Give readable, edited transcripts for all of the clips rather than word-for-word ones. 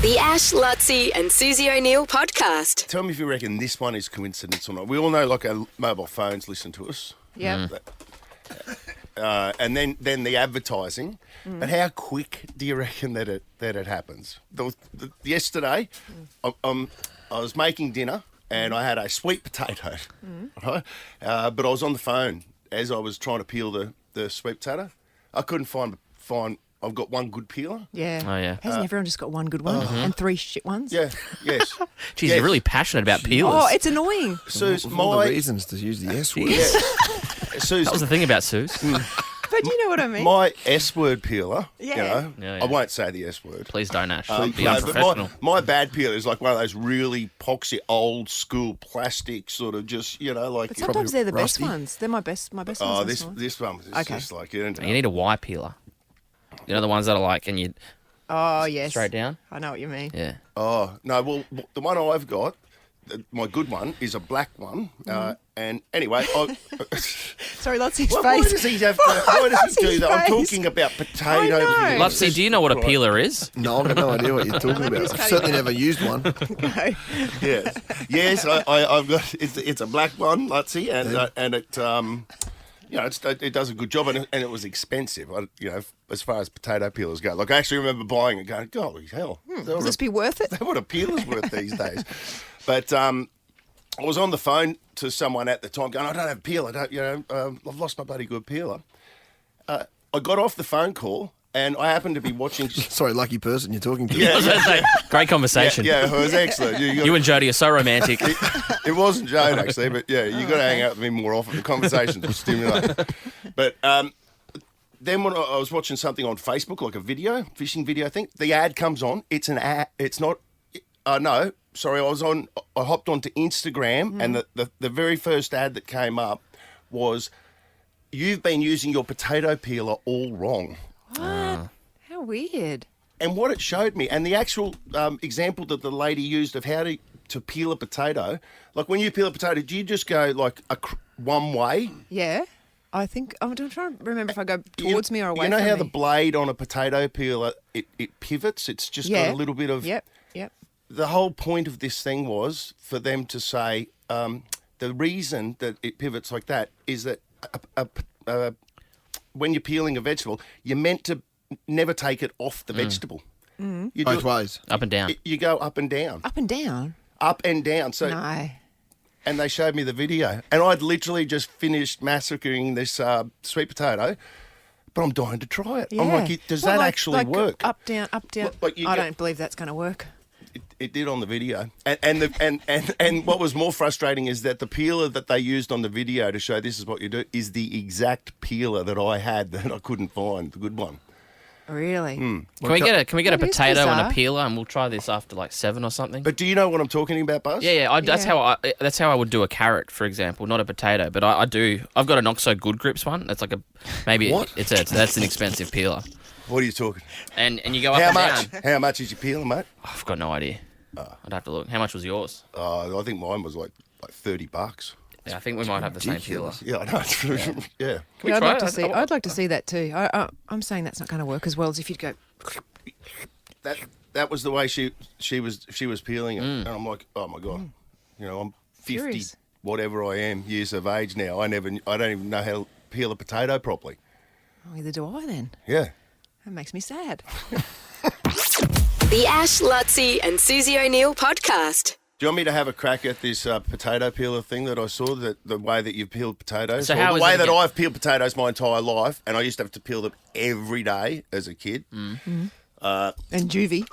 The Ash, Luttsy and Suse O'Neill podcast. Tell me if you reckon this one is coincidence or not. We all know, like, our mobile phones listen to us. Yeah. And then the advertising. But how quick do you reckon that it happens? Yesterday, I was making dinner and I had a sweet potato, right? But I was on the phone as I was trying to peel the sweet potato. I couldn't find. I've got one good peeler. Yeah. Oh, yeah. Hasn't everyone just got one good one and three shit ones? Yeah. Yes. Jeez, Yes. you're really passionate about peelers. Oh, it's annoying. Suse, Of all the reasons to use the S word. Suse, That was the thing about Suse. But you know what I mean? my S word peeler. Yeah. You know, Yeah. I won't say the S word. Please don't, Ash. Be No, but unprofessional. my bad peeler is like one of those really poxy old school plastic sort of just, you know, like. But sometimes they're the rusty. best ones. They're my best ones. Oh, this one. this one is Okay. just like you You need a Y peeler. You know the ones that are like, and you Oh, yes. straight down? I know what you mean. Yeah. Oh no, well the one I've got, my good one is a black one, and anyway, Sorry, Lutsy's why face. does he have? Why does he do Lutsy's that? I'm face. talking about potato. I know. peelers. Luttsy, do you know what a peeler is? No, I've got no idea what you're talking about. just I've cut certainly him never used one. No. Yes, I've got. It's a black one, Luttsy, and it you know, it does a good job, and it was expensive. You know, as far as potato peelers go. Like I actually remember buying it, going, "Holy hell, Will this be worth it? what a peeler's worth these days." But I was on the phone to someone at the time, going, "I don't have a peeler. I've lost my bloody good peeler." I got off the phone call, and I happened to be watching. Sorry, lucky person you're talking to. I was gonna say, great conversation. Yeah, it was excellent. You and Jodie are so romantic. It wasn't Jane, actually, but yeah, you got to hang out with me more often. The conversations will stimulate. But then when I was watching something on Facebook, like a video, fishing video, I think, the ad comes on. It's an ad. It's not. No, sorry, I hopped onto Instagram, and the very first ad that came up was, "You've been using your potato peeler all wrong." What? How weird. And what it showed me, and the actual example that the lady used of how to peel a potato, like when you peel a potato, do you just go like one way? Yeah. I think I'm trying to remember if I go towards me or away You know from how me. the blade on a potato peeler, it pivots? It's just got a little bit of... Yep. The whole point of this thing was for them to say the reason that it pivots like that is that when you're peeling a vegetable, you're meant to never take it off the vegetable. You do Both it- ways. Up and down. You go up and down. Up and down? Up and down. So, No. and they showed me the video, and I'd literally just finished massacring this sweet potato, but I'm dying to try it. Yeah. I'm like, does Well, that like- actually like work? Up, down, up, down. Like you I get- don't believe that's going to work. It did on the video, and what was more frustrating is that the peeler that they used on the video to show this is what you do is the exact peeler that I had that I couldn't find, the good one. Really? Can we get a That is potato and bizarre. a peeler, and we'll try this after like 7 or something? But do you know what I'm talking about, Buzz? Yeah. That's Yeah. how I would do a carrot, for example, not a potato. But I've got a not so good grips one. It's like What? that's an expensive peeler, What are you talking? and you go up How and much? down. How much is your peeler, mate? I've got no idea. I'd have to look. How much was yours? I think mine was like $30. Yeah, I think we might have the same peeler. Ridiculous. Yeah, I know. It's yeah. Can we Yeah, I'd try like it? to see. I'd like to see that too. I'm saying that's not going to work as well as if you'd go. That was the way she was peeling it, and I'm like, oh my god, you know, I'm 50, Furious. whatever I am, years of age now. I don't even know how to peel a potato properly. Oh, either do I then. Yeah. That makes me sad. The Ash, Luttsy and Suse O'Neill podcast. Do you want me to have a crack at this potato peeler thing that I saw, the way that you peeled potatoes? So Or how the is way it that again? I've peeled potatoes my entire life, and I used to have to peel them every day as a kid. And juvie.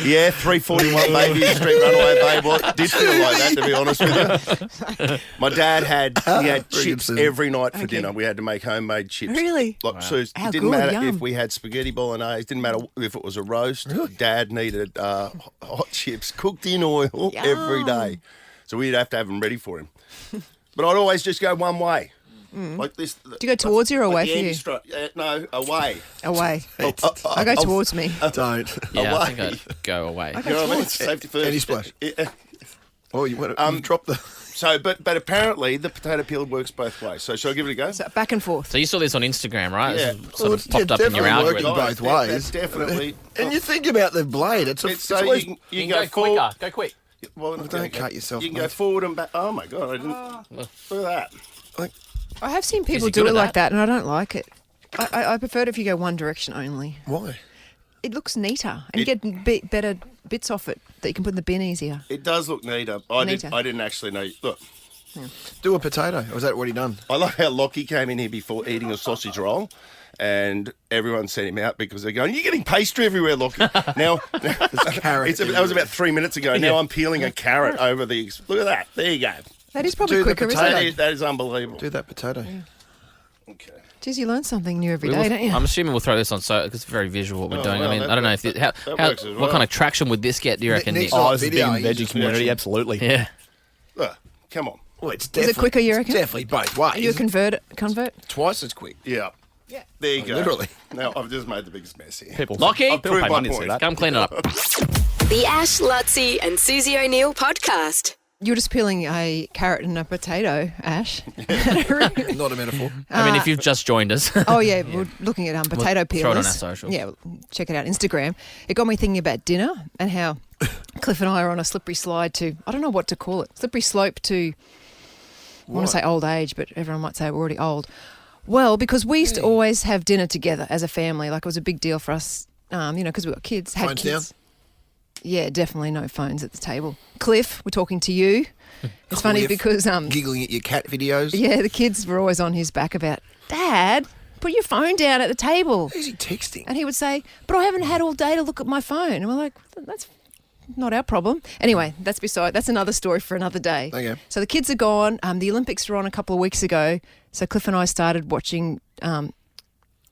Yeah, 341 baby street runaway babe. What did feel like that, to be honest with you. My dad had chips good. every night for dinner. We had to make homemade chips. Really? Like Suse, How it didn't good, matter yum. if we had spaghetti bolognese. Didn't matter if it was a roast. Dad needed hot chips cooked in oil every day, so we'd have to have them ready for him. But I'd always just go one way. Like this. Do you go towards you or away for you? No, away. Away. I go towards me. Don't. Yeah, I Away. think I'd go away. You know what I mean? Safety first. Any splash. Yeah. Oh, you want to drop the... But apparently the potato peel works both ways. So shall I give it a go? So back and forth. So you saw this on Instagram, right? Yeah. This sort of popped up in your definitely algorithm. working both ways. That's definitely. And you think about the blade, it's So always... you can go forward. Go quick. Well, don't cut yourself, You can go mate. forward and back. Oh my god! I didn't. Look at that. I have seen people he do good it at like that, and I don't like it. I prefer it if you go one direction only. Why? It looks neater, and you get better bits off it that you can put in the bin easier. It does look neater. Neater. I didn't actually know. Look, Do a potato. Or was that already done? I love how Lockie came in here before eating a sausage roll, and everyone sent him out because they're going, "You're getting pastry everywhere, Lockie." Now, carrot that was about 3 minutes ago. Now I'm peeling a carrot over the. Look at that. There you go. That is probably Do the quicker, potato. isn't it? That is unbelievable. Do that potato. Okay. Jeez, you learn something new every day, don't you? I'm assuming we'll throw this on because it's very visual what we're doing. well, I mean, that I don't know works. if That works as what well. kind of traction would this get? Do you reckon? Next Nick? time- Oh, this is big Video, in the you veggie just community, watch it. absolutely. Yeah. Look, come on. Well, it's Is it definitely, quicker, you reckon? It's definitely both ways. Are you a convert? Twice as quick. Yeah. Yeah. There you go. Literally. Now I've just made the biggest mess here. People, Lockie? people Prove pay my money to see point. that. Come clean it up. The Ash, Luttsy and Susie O'Neill podcast. You're just peeling a carrot and a potato, Ash. Not a metaphor. I mean, if you've just joined us. Oh yeah, we're looking at potato peelers. throw it on our socials. Yeah, check it out, Instagram. It got me thinking about dinner and how Cliff and I are on a slippery slide to, I don't know what to call it, slippery slope to, I want to say old age, but everyone might say we're already old. Well, because we used to always have dinner together as a family. Like it was a big deal for us, because we got kids. Had Phones kids. Yeah, definitely no phones at the table. Cliff, we're talking to you. It's funny Cliff, because giggling at your cat videos. yeah, the kids were always on his back about, Dad, put your phone down at the table. Who's he texting? And he would say, but I haven't had all day to look at my phone. And we're like, that's not our problem. Anyway, that's another story for another day. Okay. So the kids are gone. The Olympics were on a couple of weeks ago. So Cliff and I started watching,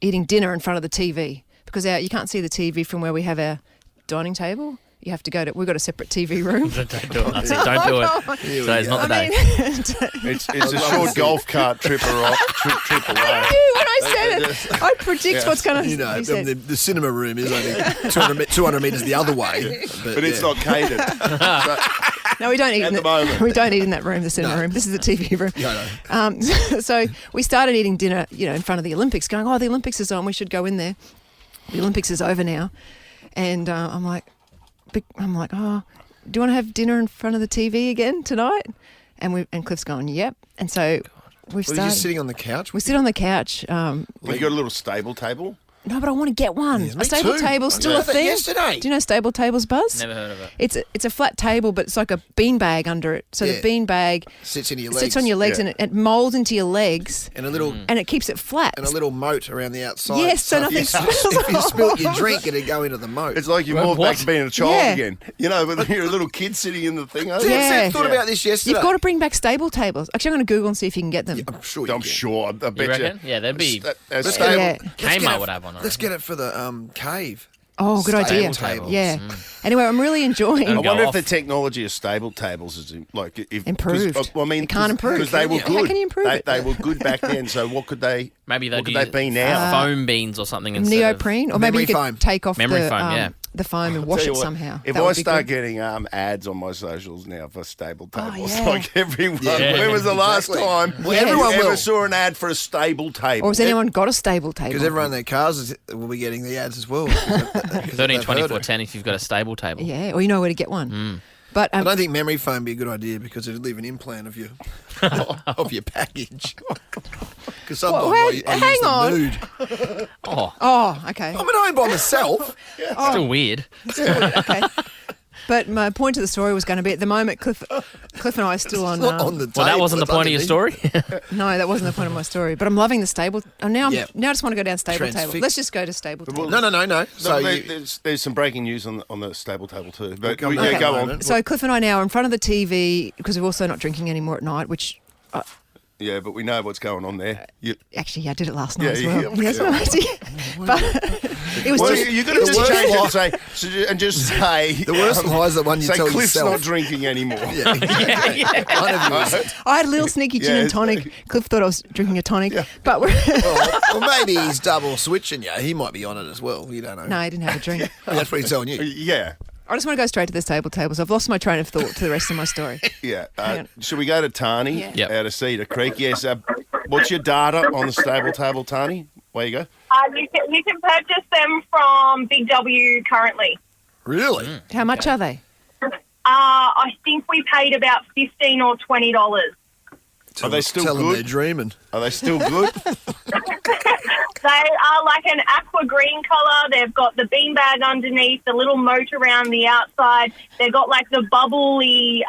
eating dinner in front of the TV because you can't see the TV from where we have our dining table. You have to we've got a separate TV room. Don't do it. That's it. Don't do it. Today's not the day. It's a short golf cart trip away. When I said it, I predict what's going to You know, be said. the cinema room is only 200 metres the other way. But it's not catered. No, we don't eat At in the moment. We don't eat in that room, the cinema room. This is the TV room. Yeah, I know. So we started eating dinner, in front of the Olympics, going, the Olympics is on, we should go in there. The Olympics is over now. And I'm like, do you want to have dinner in front of the TV again tonight? And Cliff's going, yep. And so we've Were you started. just sitting on the couch? We sit on the couch. You got a little stable table. No, but I want to get one. Yeah, A me stable too. table's I still got a that thing. yesterday. Do you know stable tables, Buzz? Never heard of it. It's a flat table, but it's like a bean bag under it. So Yeah. the bean bag Sits in your legs. sits on your legs Yeah. and it molds into your legs And a little and it keeps it flat. and a little moat around the outside. Yes, so if nothing you- spills If you spilt your drink, it'd go into the moat. It's like you're What? more back to being a child Yeah. again. With you're a little kid sitting in the thing. Sam Yeah. said, thought about this yesterday. You've got to bring back stable tables. Actually, I'm going to Google and see if you can get them. I'm sure you I'm can. sure. I bet You reckon? Yeah, that'd be. Let's stable. get Yeah. it. let's get Kmart it- would have one, I Let's get it for the cave. Oh, good idea. Stable tables. Yeah. Anyway, I'm really enjoying. I Go wonder if off. the technology of stable tables is like if Improved. 'cause, well, I mean, It can't improve, because they can were you? good. How can you improve it? They were good back then. So what could they? Maybe what they'd could they use be now? foam beans or something instead of Neoprene, or maybe Memory you could foam. take off Memory the foam, yeah. the foam and wash Tell you it what, somehow. If That I would be start good. getting ads on my socials now for stable tables, yeah. like everyone, Yeah. when was the last Exactly. time Well, everyone you ever will. saw an ad for a stable table? Or has anyone got a stable table? Because everyone in their cars will be getting the ads as well. 13, 24, 10 if you've got a stable table. Yeah, or you know where to get one. But I don't think memory foam would be a good idea because it'd leave an implant of your of your package. Because sometimes Well, I use hang the on. nude. oh, okay, I'm at home by myself. Still weird. okay. But my point to the story was going to be at the moment, Cliff and I are still on. Not on the table. Well, that wasn't the it's point of your underneath. story. No, that wasn't the point of my story. But I'm loving the stable. Oh, now Yeah. I just want to go down stable table. Transfixed. Let's just go to stable table. No. So So you, there's some breaking news on the stable table too. But come yeah, back go in a on. moment. So Cliff and I now are in front of the TV because we're also not drinking anymore at night, which Yeah, but we know what's going on there. actually I did it last night Yeah, as yeah, well. Yes, I did. But it was Well, just you got to just change it and just say the worst lie is the one you say tell Cliff's yourself. not drinking anymore. Yeah, exactly. One of you is. I had a little sneaky gin Yeah, and tonic. Cliff thought I was drinking a tonic, but we're Well, maybe he's double switching you. He might be on it as well. You don't know. no, I didn't have a drink. That's what he's telling you. Yeah. I just want to go straight to this tables. I've lost my train of thought to the rest of my story. Yeah. Hang on. Should we go to Tani Yep. out of Cedar Creek? Yes. What's your data on the stable table, Tani? Where you go? You can purchase them from Big W currently. Really? How much are they? I think we paid about $15 or $20. Are they still Tell them they're good? dreaming. Are they still good? They are like an aqua green colour. They've got the beanbag underneath, the little moat around the outside. They've got like the bubbly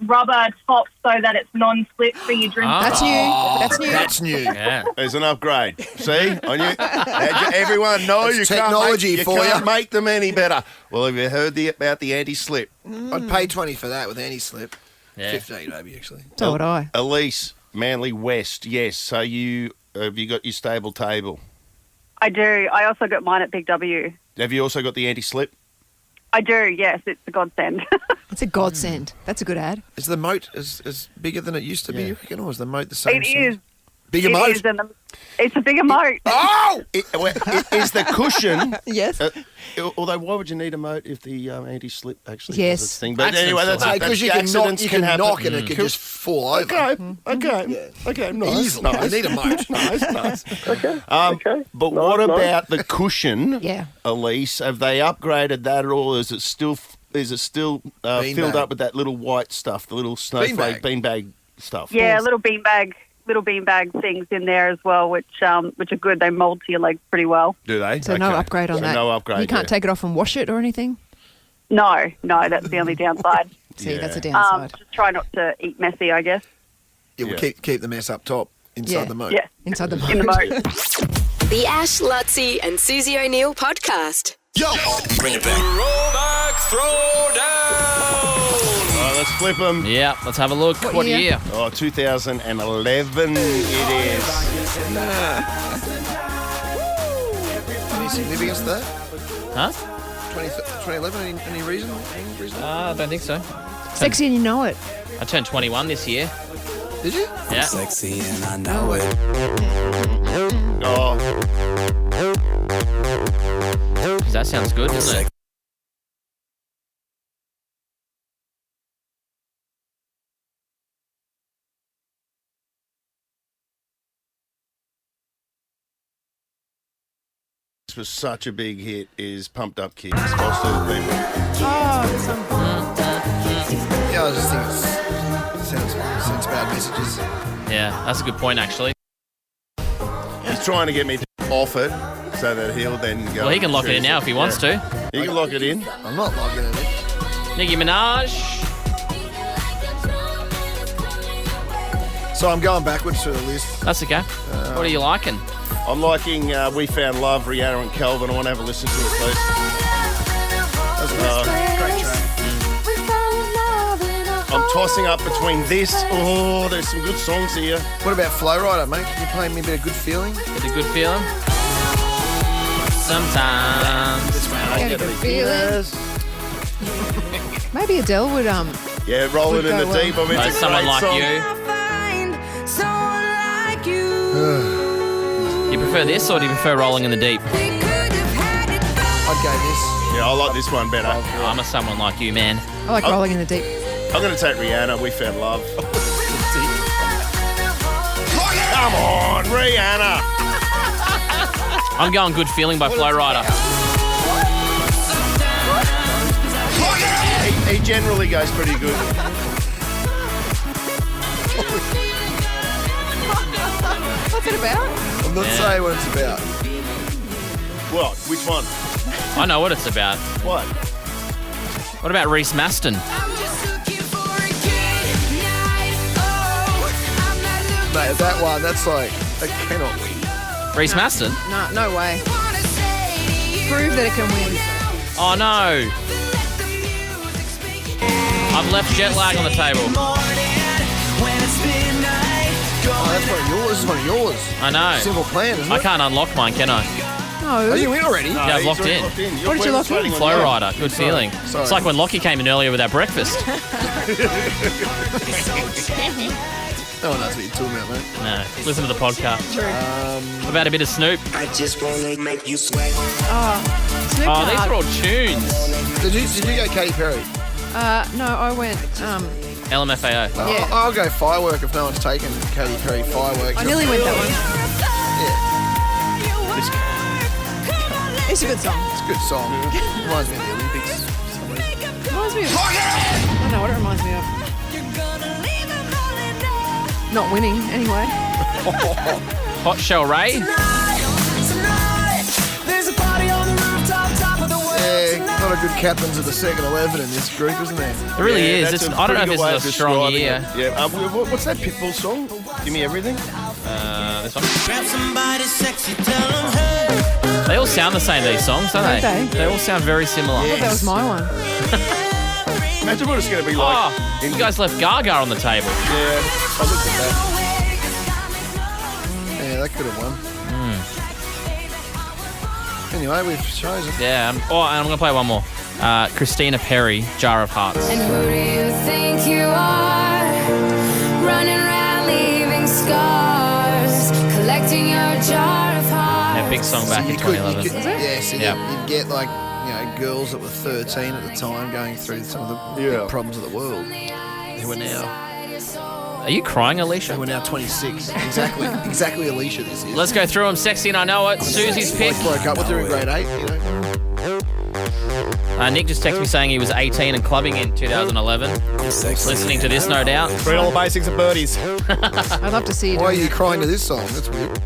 rubber top so that it's non-slip for your drink. That's new. That's new. Yeah. There's an upgrade. See? I knew. Everyone knows That's you technology can't, for you can't you. make them any better. Well, have you heard about the anti-slip? I'd pay 20 for that with any slip. Yeah. 15 maybe, actually. So would I. Elise, Manly West, yes. So have you got your stable table? I do. I also got mine at Big W. Have you also got the anti-slip? I do, yes. It's a godsend. It's a godsend. That's a good ad. Is the moat as bigger than it used to be, you reckon? Or is the moat the same It size? is. Bigger It moat? is, and it's a bigger moat. Oh! Is the cushion... Yes. Although, why would you need a moat if the anti-slip actually Yes. does its thing? But Accidents anyway, that's will Because you accidents can happen. knock and it can just fall over. Okay, nice, Easily. nice. You need a moat. Nice. But what about the cushion? Yeah. Elise, have they upgraded that at all? Is it still filled Beanbag. up with that little white stuff, the little snowflake beanbag stuff? Yeah, little beanbag things in there as well, which are good. They mould to your legs pretty well. Do they? So no Okay. upgrade on So that. No upgrade. You can't take it off and wash it or anything? No, that's the only downside. See, that's a Yeah. downside. Just try not to eat messy, I guess. It will Yeah. keep the mess up top inside Yeah. the moat. Yeah, Inside the in the moat. moat. The Ash, Luttsy, and Susie O'Neill podcast. Yo! Bring it back. Throwback Throwdown. All right, let's flip them. Yeah, let's have a look. What year? year? Oh, 2011 it is. Any significance to that? Huh? 2011? Any reason? I don't think so. Sexy and you know it. I turned 21 this year. Did you? Yeah. Sexy and I know it. Oh, That sounds good, doesn't it? this was such a big hit. Is Pumped Up Kicks? Most of the people. Yeah, I just think it sends bad messages. Yeah, that's a good point, actually. He's trying to get me off it so that he'll then go. Well, he can lock it in now if he wants to. He can lock it in. I'm not logging it in. Nicki Minaj. So I'm going backwards through the list. That's okay. What are you liking? I'm liking We Found Love, Rihanna and Kelvin. I want to have a listen to it, please. That's a great track. I'm tossing up between this. Oh, there's some good songs here. What about Flow Rider, mate? Can you play me a bit of Good Feeling? Get a good feeling? Sometimes. Get a good feeling. Maybe Adele would Yeah, Rolling Would in the go well. Deep. I mean, Like it's a someone great like song. you. You prefer this or do you prefer Rolling in the Deep? I'd go Yeah, I like this one better. I'm a someone like you, man. I like rolling in the deep. I'm going to take Rihanna, We Found Love. Come on, Rihanna. I'm going Good Feeling by Flow Rider. He generally goes pretty good. What's it about? this. I'm not saying what it's about. What? Which one? I know what it's about. What? What about Reese Maston? Mate, that one, that's like, that cannot win. Reese Maston? No way. Prove that it can win. Oh no! I've left jet lag on the table. Oh, that's one of yours. This is one of yours. I know. Simple plan, isn't it? I can't unlock mine, can I? No. Are you in already? Yeah, I've he's locked already in. locked in. What did you lock in? waiting on Flow you. Rider, good feeling. Sorry. It's like when Lockie came in earlier with our breakfast. No one knows what you're talking about, mate. No, listen to the podcast. True. About a bit of Snoop. I just wanna make you sweat. Snoop Oh, these Dogg. are all tunes. Did you go Katy Perry? No, I went. LMFAO. Yeah. I'll go Firework if no one's taken Katy Perry Firework. I nearly went that one. Yeah, It's a good song. it's a good song. Reminds me of the Olympics. for some reason. Reminds me of. I don't know what it reminds me of. Not winning, anyway. Hot Shell Ray. Yeah, not a good captains of the second 11 in this group, isn't there? It really is. That's It's, a I don't know if pretty this good is way a of strong describing year. it. Yeah. What's that Pitbull song? Give me everything. This one. Grab somebody sexy, tell them hey. They all sound the same, these songs, don't Don't they? they? They all sound very similar. I thought that was my one. Imagine what it's going to be like. Oh, you guys left Gaga on the table. Yeah, I looked at that. Yeah, that could have won. Anyway, we've chosen. Yeah. And I'm going to play one more. Christina Perry, Jar of Hearts. And who do you think you are? Running around leaving scars, collecting your jar of hearts. Yeah, big song back in 2011. You'd get like, girls that were 13 at the time going through some of the big problems of the world. Who are now, Are you crying, Alicia? who are now 26. Exactly Alicia this is. Let's go through them. Sexy and I Know It. Susie's pick. Both broke up with her in grade 8, Nick just texted me saying he was 18 and clubbing in 2011. Listening to this, no doubt. Read all the basics of birdies. I'd love to see you. Why are do you it. crying to this song? That's weird.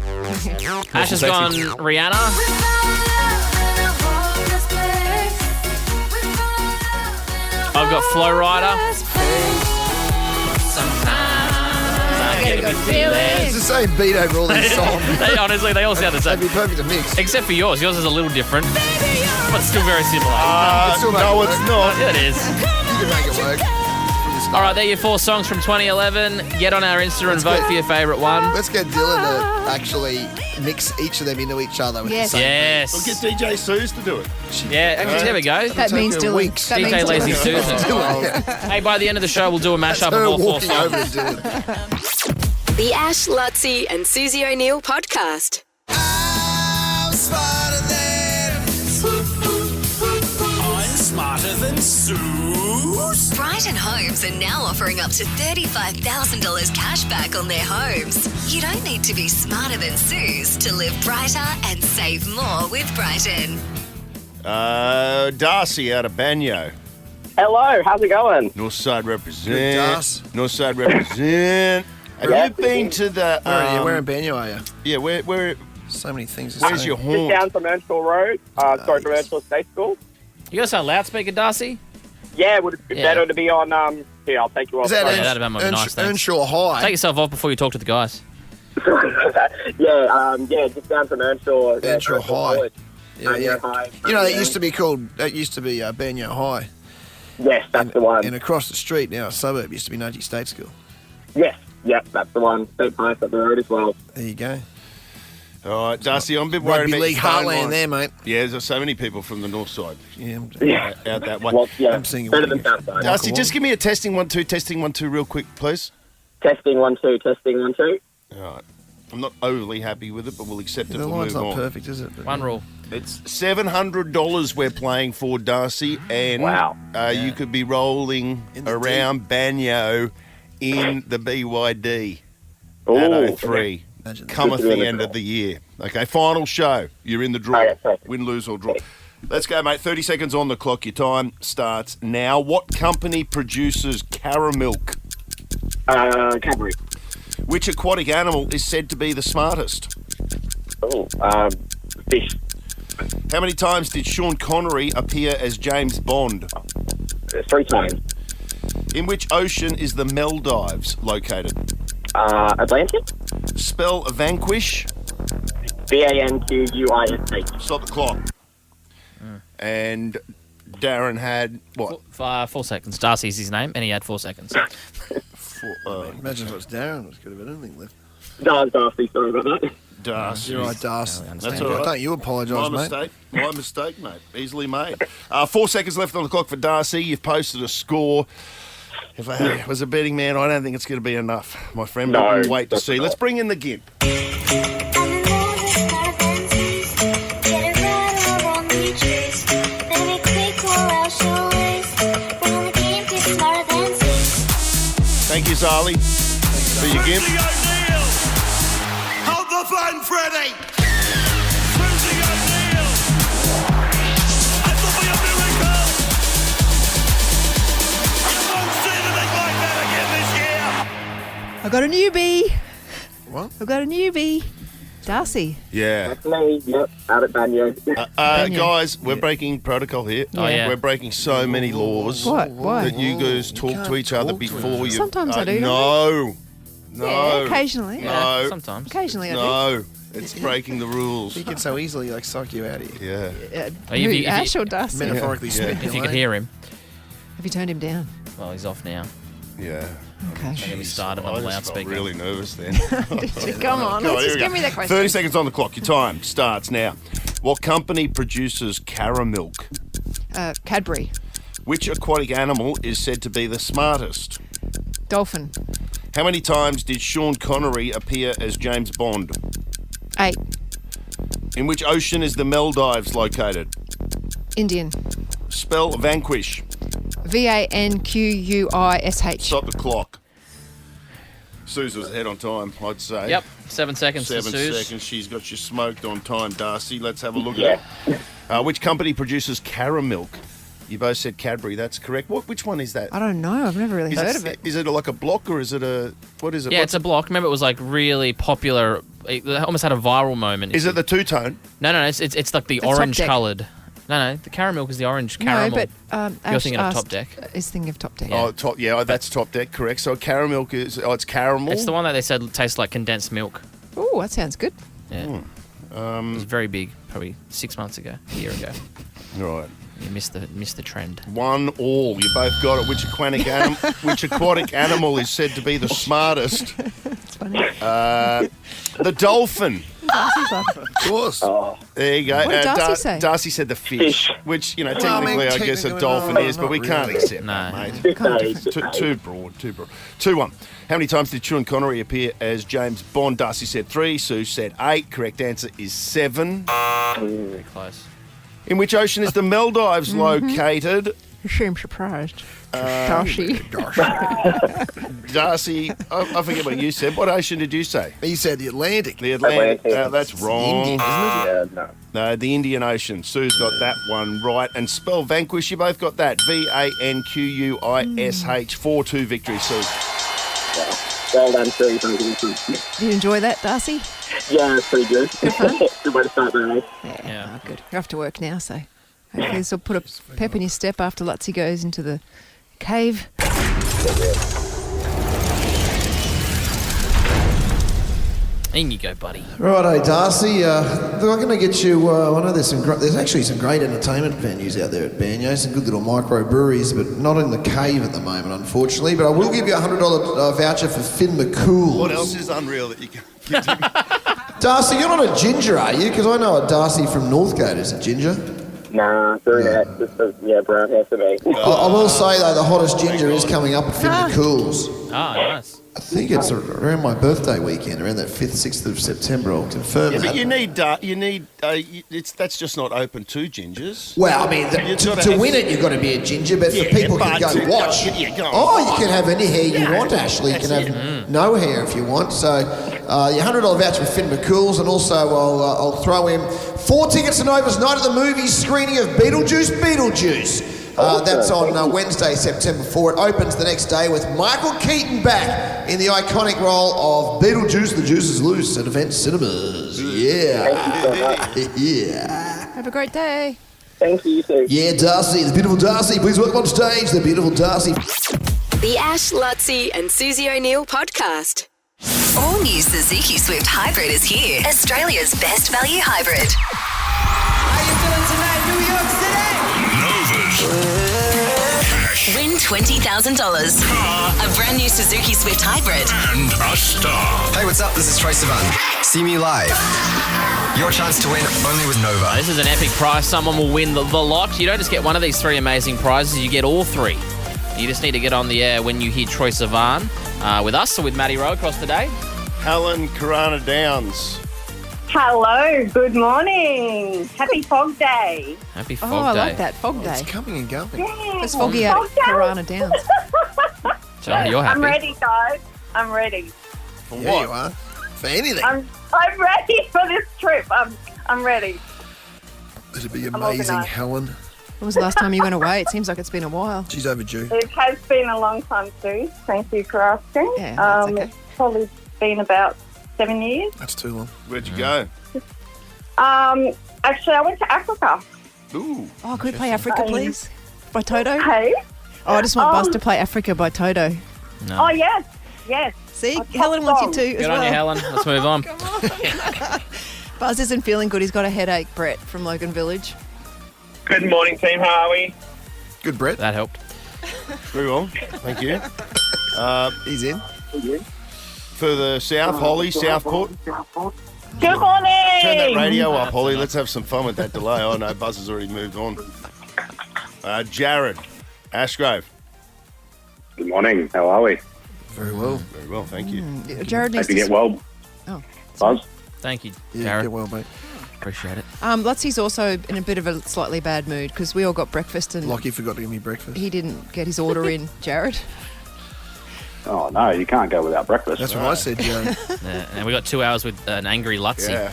Ash has gone Rihanna. I've got Flow Rider. It's the same beat over all these songs. Honestly, they all sound the That'd same. be perfect to mix. Except for yours. Yours is a little different, but still very similar. It's still No, make it it's work. not. Yeah, it is. You can make it work. All right, there are your 4 songs from 2011. Get on our Insta and Let's vote go. for your favourite one. Let's get Dylan to actually mix each of them into each other with Yes. the same We'll Yes. get DJ Suse to do it. Yeah, actually, there we go. That means Take her Dylan. weeks. That means DJ Lazy Dylan. Susan. Dylan. Hey, by the end of the show, we'll do a mashup Her of all 4 walking songs. over to Dylan. The Ash, Luttsy, and Susie O'Neill podcast. I'm smarter than Suse. Brighton Homes are now offering up to $35,000 cash back on their homes. You don't need to be smarter than Suse to live brighter and save more with Brighton. Darcy out of Banyo. Hello, how's it going? Northside Good, represent. Darcy. Northside represent. Have Yeah. you been to the... Where are you? Where in Banyo are you? Yeah, where? So many things to Where's say. your Just haunt? down from Earnshaw Road, from Earnshaw State School. You got some loudspeaker, Darcy? Yeah, would it be Yeah. better to be on, here, I'll take you off. Is that Sorry. Yeah, that'd be nice, thanks. Earnshaw High? Take yourself off before you talk to the guys. yeah, just down from Earnshaw. Earnshaw High. College. Yeah. High. You know, that used to be Banyo High. Yes, that's the one. And across the street now, a suburb used to be Nudgee State School. Yes, yep, that's the one. State Pies up the road as well. There you go. All right, Darcy, I'm a bit worried Rugby about League your phone heartland line. there, mate. Yeah, there's so many people from the north side Yeah. out that way. Well, yeah, I'm seeing better it. than Southside. Darcy, just give me a testing 1 2 real quick, please. Testing 1 2, testing 1 2. All right. I'm not overly happy with it, but we'll accept it. The We'll line's move not on. perfect, is it? But- One rule. It's $700 we're playing for, Darcy, and Wow. you could be rolling In the around Banyo in the BYD Ooh, at 03. Imagine that. Cometh Good to be in the the end draw. of the year. Okay, final show. You're in the draw. Okay, perfect. Win, lose, or draw. Let's go, mate. 30 seconds on the clock. Your time starts now. What company produces Caramilk? Cadbury. Which aquatic animal is said to be the smartest? Oh, fish. How many times did Sean Connery appear as James Bond? 3 times. In which ocean is the Maldives located? Atlantic. Spell vanquish. VANQUISH. Stop the clock. And Darren had what? 4 seconds. Darcy's his name, and he had 4 seconds. Imagine if it was Darren, it could have been anything left. No, Darcy, sorry about that. Darcy. You're right, Darcy. That's all right. Don't you My apologise, mate. mistake. My mistake, mate. Easily made. 4 seconds left on the clock for Darcy. You've posted a score. If I was a betting man, I don't think it's going to be enough, my friend. No, But we'll wait to see. definitely Let's not. bring in the gimp. Thank you, Zali, for your gimp. Hold the phone, Freddie! Susie O'Neill! It will be a miracle! I won't see anything like that again this year! I got a newbie. What? I've got a newbie. Darcy. Yeah. That's me. Yep, out at Banyo. Guys, we're breaking protocol here. Oh, yeah. We're breaking so many laws. What? Why? That you guys talk to each other before you. Sometimes I do, No. No. Yeah, occasionally. No. Sometimes. Occasionally I do. No. It's breaking the rules. He can so easily like psych you out of here. Yeah. If you- Ash or Darcy? Metaphorically Yeah. speaking. If you could hear him. Have you turned him down? Well, he's off now. Yeah. Okay. Get me started on I the just felt loudspeaker. really nervous then. Come on, Go let's here just we give go. me that question. 30 seconds on the clock. Your time starts now. What company produces caramel? Cadbury. Which aquatic animal is said to be the smartest? Dolphin. How many times did Sean Connery appear as James Bond? 8. In which ocean is the Maldives located? Indian. Spell vanquish. Vanquish. Stop the clock. Suse was ahead on time, I'd say. Yep, 7 seconds. 7 to Suse. seconds. She's got you smoked on time, Darcy. Let's have a look at it. Which company produces caramel? You both said Cadbury. That's correct. Which one is that? I don't know. I've never really heard of it. Is it like a block or is it a... What is it? Yeah, it's a block. Remember, it was like really popular. It almost had a viral moment. Is it the two-tone? No, it's like the The Top orange Deck. coloured. No, the caramel is the orange caramel. No, but You're Ash thinking of Top asked- Deck. Is thinking of Top Deck. Oh, that's Top Deck, correct. So caramel is... Oh, it's caramel? It's the one that they said tastes like condensed milk. Oh, that sounds good. Yeah. It was very big, probably 6 months ago, a year ago. Right. You missed the trend. 1-1. You both got it. Which aquatic animal is said to be the smartest? It's funny. The dolphin. Darcy's like, Of course. There you go. What did Darcy say? Darcy said the fish, which, technically I guess a technically, dolphin no, is, but not we can't really. accept No. that, mate. Too broad. 2-1. How many times did Sean Connery appear as James Bond? Darcy said 3. Sue said 8. Correct answer is 7. Very close. In which ocean is the Maldives located? you seem surprised. Darcy. Darcy, I forget what you said. What ocean did you say? He said the Atlantic. The Atlantic. Atlantic. That's wrong. Indian, isn't it? Yeah, no. No, the Indian Ocean. Sue's got that one right. And spell vanquish, you both got that. Vanquish. 4-2 victory, Sue. Well done, Sue. Thank you. Did you enjoy that, Darcy? Yeah, it's pretty good. Good way to start the day. Yeah. Good. You're off to work now, so hopefully this will put a pep in your step after Luttsy goes into the cave. In you go, buddy. Righto, Darcy. I'm going to get you. I know there's actually some great entertainment venues out there at Banyo, some good little microbreweries, but not in the cave at the moment, unfortunately. But I will give you a $100 voucher for Finn McCool's. What else is unreal that you can give to me? Darcy, you're not a ginger, are you? Because I know a Darcy from Northgate is a ginger. Nah, brunette. Just brown hair for me. I will say, though, the hottest ginger is coming up at Finn McCool's. Ah, nice. I think it's around my birthday weekend, around that 5th, 6th of September. I'll confirm Yeah, that. but that's just not open to gingers. Well, I mean, You've gotta to have- win it, you've got to be a ginger, but Yeah, for people but can go to- watch. yeah, go on. Oh, you can have any hair you want, Ashley. You can that's have no hair if you want. So, your $100 voucher for Finn McCool's, and also I'll throw in 4 tickets to Nova's Night at the Movies screening of Beetlejuice. That's on Wednesday, September 4. It opens the next day with Michael Keaton back in the iconic role of Beetlejuice. The Juice is Loose at Event Cinemas. Yeah. Yeah. Have a great day. Thank you, Sue. Yeah, Darcy, the beautiful Darcy. Please welcome on stage the beautiful Darcy. The Ash, Luttsy and Susie O'Neill podcast. All new Suzuki Swift Hybrid is here. Australia's best value hybrid. How you doing tonight, New York City? Win $20,000. A brand new Suzuki Swift Hybrid. And a star. Hey, what's up? This is Troye Sivan. See me live. Your chance to win only with Nova. This is an epic prize. Someone will win the lot. You don't just get one of these 3 amazing prizes, you get all 3. You just need to get on the air when you hear Troy Sivan with us or with Matty Rowe across the day. Helen Corona Downs. Hello, good morning. Happy Fog Day. Happy Oh, Fog I Day. like that. Fog Day. It's coming and going. It's foggy out at Corona Downs. So you're happy. I'm ready, guys. I'm ready. For Yeah, what? you are. For anything. I'm ready for this trip. I'm ready. It'd be I'm amazing, organised. Helen. When was the last time you went away? It seems like it's been a while. She's overdue. It has been a long time, Sue. Thank you for asking. Yeah, that's okay. It's probably been about 7 years. That's too long. Where'd you go? Actually, I went to Africa. Ooh. Oh, could we play Africa, please? By Toto? Hey? Oh, I just want Buzz to play Africa by Toto. No. Oh, yes. Yes. See, A top Helen wants you song. to as Good well. on you, Helen. Let's move on. Buzz isn't feeling good. He's got a headache, Brett from Logan Village. Good morning, team. How are we? Good, Brett. That helped. Very well. Thank you. He's in. Further south, Holly, Southport. Good morning. Turn that radio up, Holly. Let's have some fun with that delay. Oh, no, Buzz has already moved on. Jared, Ashgrove. Good morning. How are we? Very well. Very well, thank you. Jared needs Hope you to... get well. Oh. Buzz? Thank you, Yeah, Jared. get well, mate. Appreciate it. Lutsy's also in a bit of a slightly bad mood because we all got breakfast and Lockie forgot to give me breakfast. he didn't get his order in, Jared. Oh, no, you can't go without breakfast. That's what I said, Jared. Yeah, and we got 2 hours with an angry Luttsy. Yeah.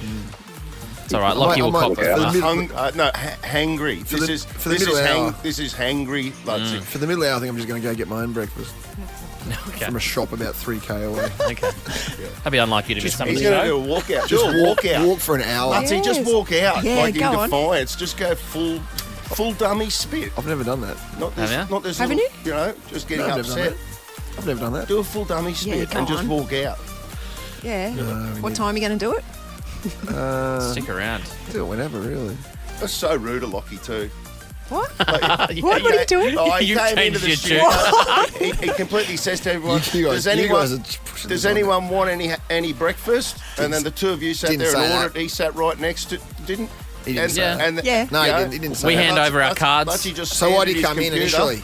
It's all right. Lockie I will might- cop for it. the middle- Hangry. For This the- is for the middle hour. This is hangry, Luttsy. For the middle hour, I think I'm just going to go get my own breakfast Okay. from a shop about 3k away. Okay. That'd be unlike you to miss some of He's the going to show. do a walkout. Just Do a walkout. walk for an hour. Luttsy, just Yes. walk out. Yeah, like in go on. defiance. Just go full dummy spit. I've never done that. Not this, Have you? not this Haven't little, you know, just getting No, I've never done upset. that. I've never done that. Do a full dummy spit go and just on. walk out. Yeah. we What need- time are you going to do it? Stick around. Do it whenever, really. That's so rude of Lockie too. What? Yeah, What are you doing? Oh, he You've came into changed the your studio. He completely says to everyone, You does guys are pushing does this on anyone want any breakfast? And then the two of you sat Didn't there say and that. ordered. He sat right next to, didn't? He didn't and, say that. and Yeah. No, he you know, didn't. He didn't say We that. hand over our cards. Luttsy just So why handed did he his come in computer. initially?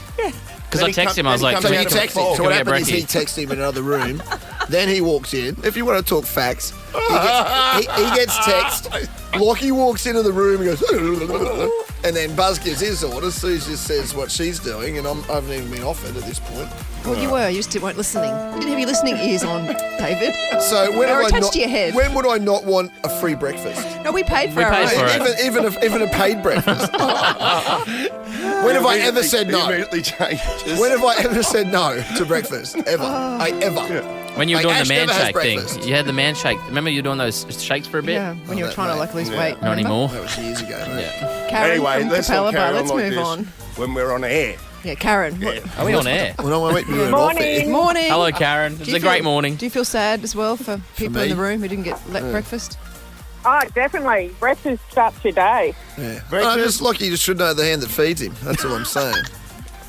Because I texted him, I was like, Then So he he comes out texted of him. the So what Can we get happens is he brekkie? texts him in another room. Then he walks in. If you want to talk facts, he gets text. Lockie walks into the room and goes, and then Buzz gives his orders. Suse just says what she's doing, and I haven't even been offered at this point. Well, you were. You just weren't listening. You didn't have your listening ears on, David. So when They were have I attached not? to your head. When would I not want a free breakfast? No, we paid for We our paid own. for it. Even a paid breakfast. When have I ever said He no? immediately changes. When have I ever said no to breakfast? Ever? Ever? When you were Like, doing Ash the man never has shake thing, breakfast. you had the man shake. Remember you were doing those shakes for a bit? Yeah, when you were that trying to mate. lose Yeah. weight. Not remember? anymore. That was years ago, mate. Yeah. Karen Anyway, from let's Capella not carry Bar. on Let's like move this on. when we're on air. Yeah, Karen. Yeah. Are we on air? Well, no, wait, you're Morning. Morning. Hello, Karen. It's Do you a great feel- morning. Do you feel sad as well for people in me? the room who didn't get breakfast? Oh, definitely. Breakfast starts your day. Yeah. Breakfast. I'm just lucky you should know the hand that feeds him. That's all I'm saying.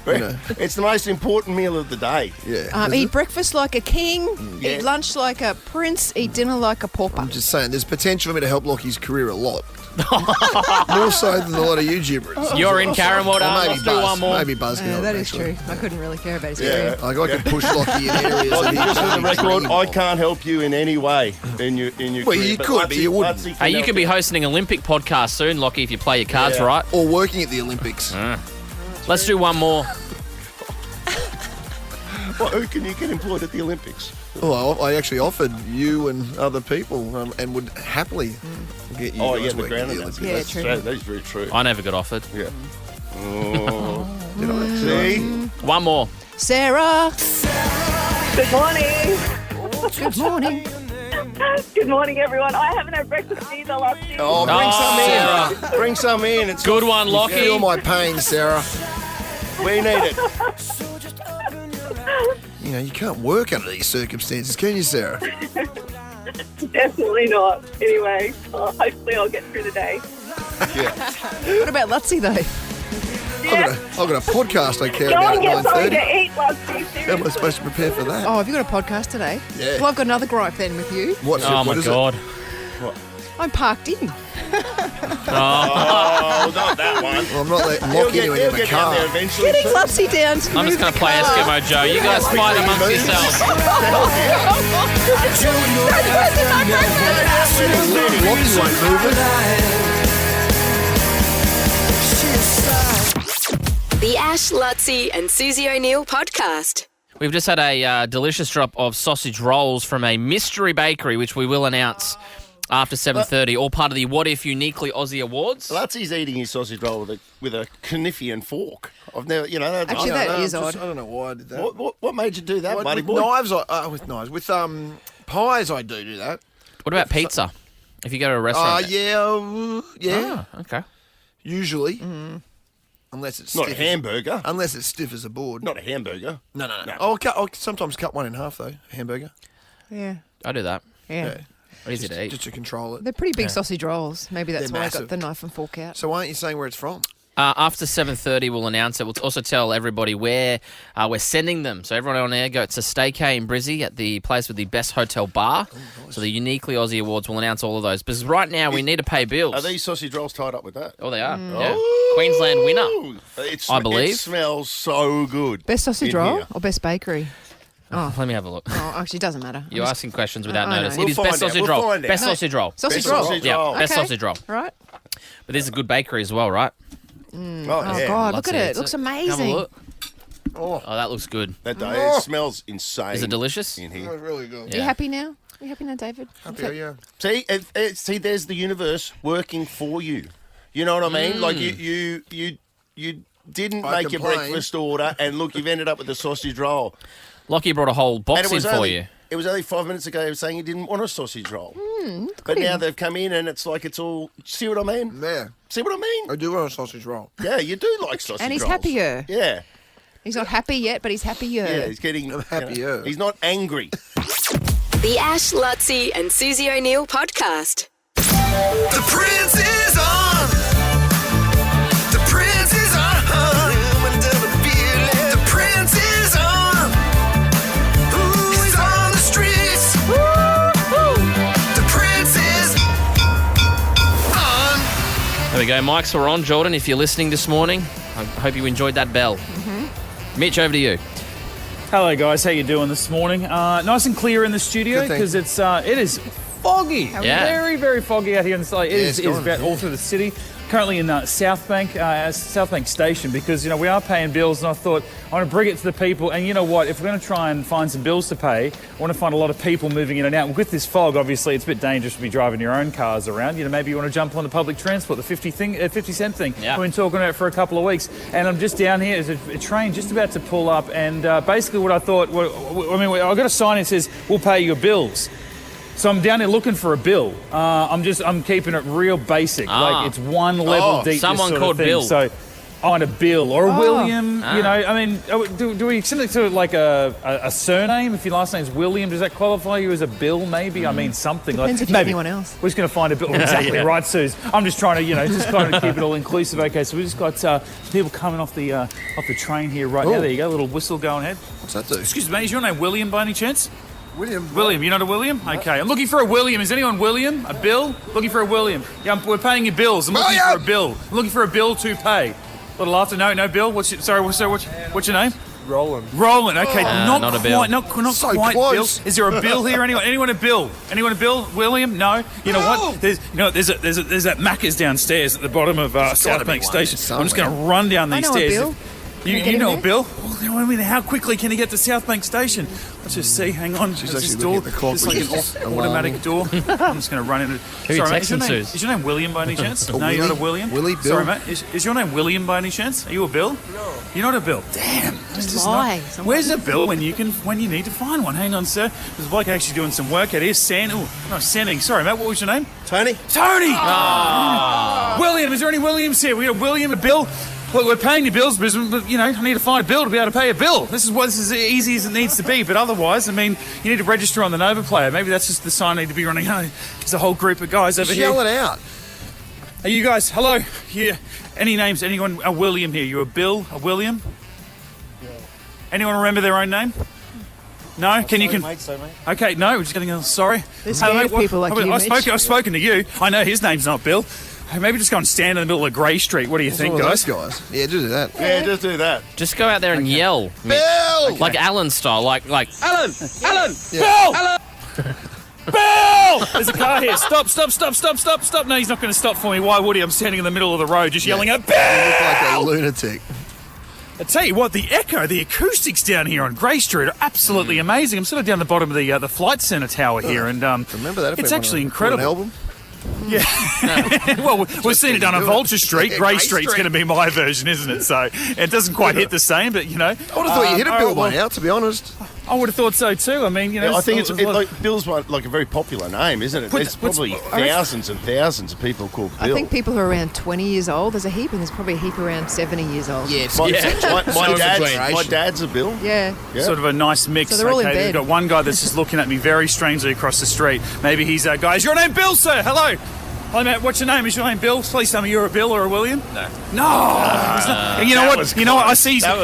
You know. It's the most important meal of the day. Yeah. Eat breakfast like a king, Yeah. eat lunch like a prince, eat dinner like a pauper. I'm just saying, there's potential for me to help Lockie's career a lot. More so than a lot of you gibberish. You're in, Karen. Well Or done. maybe Let's do Buzz. one more. Maybe Buzz can Yeah, help, that is actually. true. I couldn't really care about his Yeah. career. Like, I could push Lockie in areas that he Just for the can't record, dream I of. can't help you in any way in your Well, career. you could, but you wouldn't. Luttsy Hey, you help could be hosting an Olympic podcast soon, Lockie, if you play your cards Yeah. right. Or working at the Olympics. Let's do one more. Well, who can you get employed at the Olympics? Well, I actually offered you and other people and would happily get you Oh, guys yeah, the working ground at the announcer. Olympics. Yeah, That's true. true. That's very true. I never got offered. Yeah. Oh. Did I? See? One more. Sarah, Good morning. good morning. Good morning, everyone. I haven't had breakfast either, Luttsy. Oh, bring Oh, some in. Bring some in. It's Good one, Lockie. Feel my pain, Sarah. We need it. You know, you can't work under these circumstances, can you, Sarah? Definitely not. Anyway, hopefully I'll get through the day. What about Luttsy, though? I've got a podcast I care Go about and get at something 9:30. to eat, Luttsy. How am I Seriously. supposed to prepare for that? Oh, have you got a podcast today? Yeah. Well, I've got another gripe then with you. What's Oh, it? What my is God. What? I'm parked in. Oh, not that one. I'm not locking you in the car. Getting Luttsy down to I'm just going to play Eskimo Joe. You guys fight amongst yourselves. The Ash, Luttsy and Susie O'Neill podcast. We've just had a delicious drop of sausage rolls from a mystery bakery, which we will announce after 7:30, all part of the What If Uniquely Aussie Awards. Lutsy's eating his sausage roll with a Knifian fork. I've never, Actually, that is odd. I don't know why I did that. What made you do that, buddy boy? With knives. With pies, I do that. What about pizza? If you go to a restaurant? Yeah. Oh, okay. Usually. Unless it's not stiff a hamburger. Unless it's stiff as a board. Not a hamburger. No. I'll sometimes cut one in half, though, a hamburger. Yeah. I do that. Yeah. Easy to eat. Just to control it. They're pretty big sausage rolls. Maybe that's They're why massive. I got the knife and fork out. So why aren't you saying where it's from? After 7:30, we'll announce it. We'll also tell everybody where we're sending them. So everyone on air, go to Staycay in Brizzy at the place with the best hotel bar. Oh, nice. So the Uniquely Aussie Awards will announce all of those. Because right now, we need to pay bills. Are these sausage rolls tied up with that? Oh, they are. Yeah. Queensland winner, I believe. It smells so good. Best sausage roll or best bakery? Oh, let me have a look. Oh, actually, it doesn't matter. You're asking questions without I know. notice. We'll It is best sausage roll. find out. Best sausage roll. Sausage Best roll. sausage Yeah, roll. best Okay. sausage roll. Right. But this is a good bakery as well, right? Oh, Oh, yeah. God, look at Luttsy, it. it's It looks Have a amazing. look. Oh, that looks good. That day, it smells insane. Is it delicious? In It here. was really good. Are you happy now? Are you happy now, David? Happy, yeah. See, there's the universe working for you. You know what I mean? Like you didn't I make your complain. breakfast order, and look, you've ended up with a sausage roll. Lockie brought a whole And box in for you. It was only 5 minutes ago he was saying he didn't want a sausage roll. But now they've come in and it's like it's all... See what I mean? Yeah. See what I mean? I do want a sausage roll. Yeah, you do like sausage rolls. And he's happier. Yeah. He's not happy yet, but he's happier. Yeah, he's getting... I'm happier. He's not angry. The Ash, Luttsy and Susie O'Neill podcast. The Prince is on. The Prince is on. The Prince is on. Ooh, he's on the streets. The Prince is on. There we go. Mics are on. Jordan, if you're listening this morning, I hope you enjoyed that bell. Mitch, over to you. Hello, guys. How you doing this morning? Nice and clear in the studio Good, thank because it is foggy. Yeah. Very, very foggy out here. And it is about all through the city. Currently in South Bank Station because, we are paying bills and I thought I want to bring it to the people. And you know what? If we're going to try and find some bills to pay, I want to find a lot of people moving in and out. With this fog, obviously, it's a bit dangerous to be driving your own cars around. Maybe you want to jump on the public transport, the 50 cent thing. Yeah. We've been talking about it for a couple of weeks. And I'm just down here. There's a train just about to pull up. And basically what I thought, I've got a sign that says, we'll pay your bills. So I'm down here looking for a bill. I'm keeping it real basic. Like it's one level deep. Someone this sort called of thing. Bill. So I want a Bill or a William. Do we similar to like a surname? If your last name's William, does that qualify you as a Bill? Maybe something Depends like. if you're anyone else. We're just going to find a Bill. Exactly right, Suse. I'm just trying to just kind of keep it all inclusive. Okay, so we just got people coming off the train here right now. There you go, a little whistle going ahead. What's that do? Excuse me, is your name William by any chance? William, you're not a William? Okay, I'm looking for a William. Is anyone William? A Bill? Looking for a William. Yeah, we're paying your bills. I'm looking for a bill. I'm looking for a bill to pay. A little after, no Bill. What's your name? Roland. Okay, not a Bill. Quite, not So quite close. Bill. Is there a Bill here? Anyone a Bill? Anyone a Bill? William? No. You know what? There's that Macca's downstairs at the bottom of South Bank Station. I'm just going to run down these stairs. Bill. You know a Bill? Well, how quickly can he get to South Bank Station? Let's just see. Hang on. She's There's this actually door. looking at the clock, It's like which an is automatic door. I'm just going to run into. Who are you Sorry, mate, texting, Suse? is your name William by any chance? No, Willie? you're not a William. Willie, Bill? Sorry, mate. Is your name William by any chance? Are you a Bill? No. You're not a Bill. Damn. Just lie. Where's a Bill when you need to find one? Hang on, sir. There's a bloke actually doing some work out here. Sanding. Sorry, mate. What was your name? Tony? Tony. William. Is there any Williams here? We got William, a Bill. Look, we're paying your bills, but I need to find a bill to be able to pay a bill. This is as easy as it needs to be. But otherwise, you need to register on the Nova Player. Maybe that's just the sign I need to be running. There's a whole group of guys over here. Yell it out. Are you guys? Hello. Yeah. Any names? Anyone? A William here? You a Bill? A William? Yeah. Anyone remember their own name? No? Okay, no. We're just getting sorry. There's scared people like you, Mitch. I've spoken to you. I know his name's not Bill. Maybe just go and stand in the middle of Grey Street. What do you think, guys? Yeah, do that. Yeah, just do that. Just go out there and yell. Bill! Like Alan style. Like Alan! Alan! Bill! Alan! Bill! There's a car here. Stop. No, he's not going to stop for me. Why would he? I'm standing in the middle of the road just yelling at Bill! You look like a lunatic. I tell you what, the acoustics down here on Grey Street are absolutely amazing. I'm sort of down the bottom of the Flight Centre tower here, and remember that? If it's we actually want to do an incredible. album? Yeah. Well, we've seen it done on Vulture Street. Yeah, Grey Grey Street's Street. going to be my version, isn't it? So it doesn't quite hit the same, but, you know. I would have thought you hit a Bill one out, to be honest. I would have thought so too. I mean, you know. Yeah, I think it's like Bill's like a very popular name, isn't it? There's probably thousands and thousands of people called Bill. I think people who are around 20 years old, there's a heap, and there's probably a heap around 70 years old. Yeah, it's my dad's a Bill. Yeah. Sort of a nice mix. So they're all in bed. We've got one guy that's just looking at me very strangely across the street. Maybe he's a guy. Is your name Bill, sir? Hello. Hi, Matt. What's your name? Is your name Bill? Please tell me you're a Bill or a William. No. He's not. You know what? You know what? I see. He's got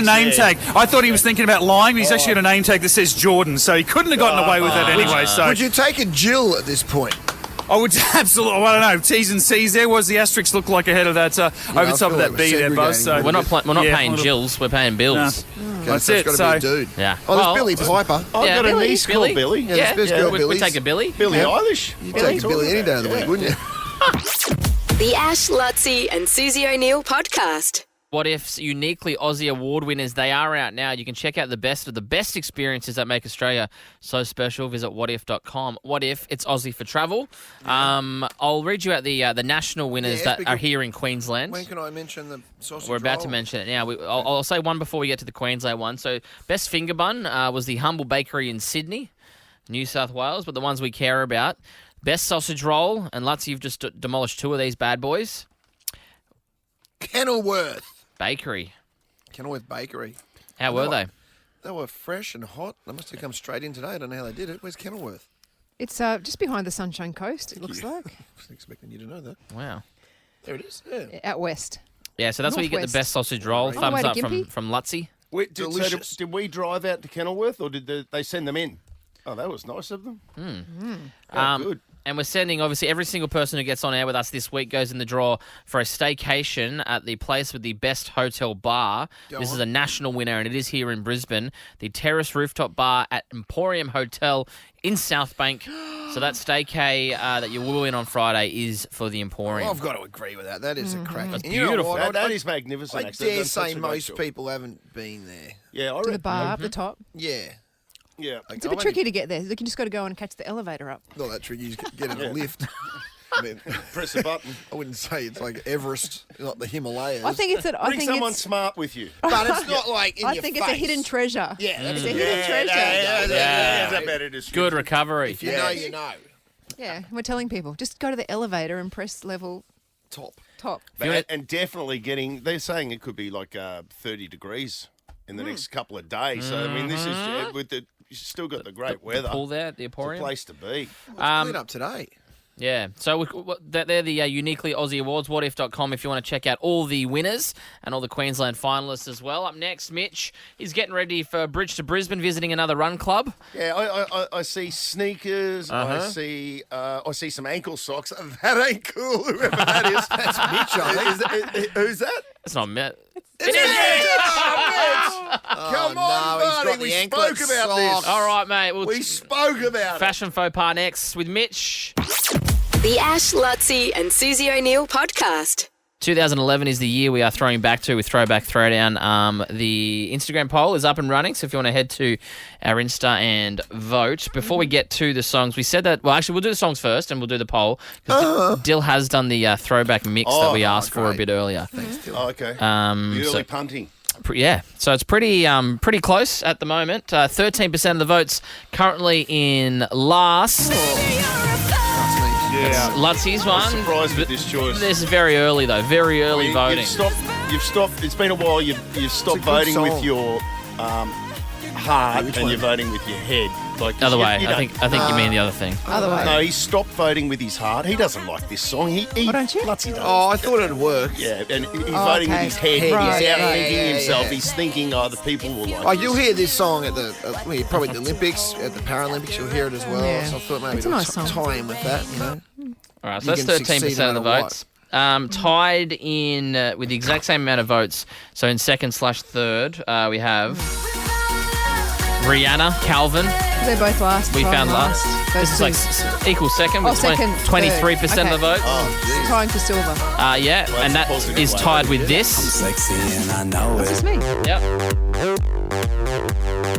a name tag. I thought he was thinking about lying, but he's actually got a name tag that says Jordan, so he couldn't have gotten away with it anyway. So Would you take a Jill at this point? I would absolutely. I don't know. T's and C's. There was the asterisk look like ahead of that over top of that B there, Buzz. So we're not paying Jills. We're paying bills. That's it. It's got to be a dude. Yeah. Oh, there's Billy Piper. I've got a niece called Billy. Yeah, there's girl we Billies. take a Billy. Billy Eilish. You'd take a Billy any day of the week, wouldn't you? The Ash, Luttsy and Suze O'Neill podcast. What If's uniquely Aussie award winners, they are out now. You can check out the best of the best experiences that make Australia so special. Visit whatif.com. What If, it's Aussie for travel. I'll read you out the national winners that are here in Queensland. When can I mention the sausage We're about roll? to mention it now. I'll say one before we get to the Queensland one. So best finger bun was the Humble Bakery in Sydney, New South Wales, but the ones we care about. Best sausage roll, and Luttsy, you've just demolished two of these bad boys. Kenilworth Bakery. Kenilworth Bakery. How were they? They were fresh and hot. They must have come straight in today. I don't know how they did it. Where's Kenilworth? It's just behind the Sunshine Coast, it looks like. I wasn't expecting you to know that. Wow. There it is. Yeah. Out west. Yeah, so that's where you get the Northwest. best sausage roll. All the Thumbs way to up Gympie? from Luttsy. Did we drive out to Kenilworth or did they send them in? Oh, that was nice of them. Good. And we're sending, obviously, every single person who gets on air with us this week goes in the draw for a staycation at the place with the best hotel bar. This is a national winner, and it is here in Brisbane. The Terrace Rooftop Bar at Emporium Hotel in South Bank. So that staycay that you will win on Friday is for the Emporium. I've got to agree with that. That is a crack. That's And you know beautiful. what? That is magnificent. I actually. dare That's such say a great most job. people haven't been there. Yeah, I To the reckon. bar up the top. Yeah. Yeah. It's a bit tricky to get there. You can just got to go and catch the elevator up. Not that tricky. You just get in a lift. I mean, Press a button. I wouldn't say it's like Everest, not the Himalayas. I think it's a, Bring someone smart with you. But it's not like in I your think face. it's a hidden treasure. Yeah, It's that's a hidden treasure. That's a better description. Good recovery. If you know, you know. Yeah, we're telling people just go to the elevator and press level Top. And definitely they're saying it could be like 30 degrees in the next couple of days. So, I mean, this is, you still got the great weather. The pool there, the It's a Emporium. place to be. It's clean up today. Yeah, so they're the uniquely Aussie awards. Whatif.com if you want to check out all the winners and all the Queensland finalists as well. Up next, Mitch is getting ready for Bridge to Brisbane, visiting another run club. Yeah, I see sneakers. I see some ankle socks. That ain't cool. Whoever that is, That's Mitch, I think. who's that? It's not Matt. It's Come on, no, he's got buddy. the We anklet spoke about socks. All right, mate. We spoke about Fashion faux pas next with Mitch. The Ash, Luttsy and Suze O'Neill podcast. 2011 is the year we are throwing back to with Throwback Throwdown. The Instagram poll is up and running, so if you want to head to our Insta and vote. Before we get to the songs, we said that, well, actually, we'll do the songs first and we'll do the poll. Because Dill has done the throwback mix that we asked for a bit earlier. Thanks, Dill. Oh, okay. So- Early punting. Yeah, so it's pretty close at the moment. 13% of the votes currently in last. Yeah. Lutsy's one. I'm surprised with this choice. This is very early, though. Very early voting. You've stopped. It's been a while. You've stopped good voting song. with your heart, Which and one? you're voting with your head. Like Other you- way. you I think you mean the other thing. Other way. No, he stopped voting with his heart. He doesn't like this song. He Why don't you? Luttsy does. Oh, I thought it'd work. Yeah, and he's voting with okay. his head. Right, He's out yeah, thinking himself. yeah. He's thinking, the people will like Oh, this. you'll hear this song at the probably the Olympics, at the Paralympics. You'll hear it as well. Yeah. So I thought maybe It's a it'll nice song. tie in with that. You know. All right, so You that's can 13% succeed of no the matter votes. Tied in with the exact same amount of votes. So in second/third, we have Rihanna, Calvin. They're both last. We Friday found night. last. Those This is two. like equal second with second, 23% of the votes. Oh, Trying for silver. Yeah, and that is tied with this. Sexy and I know This is me. Yep.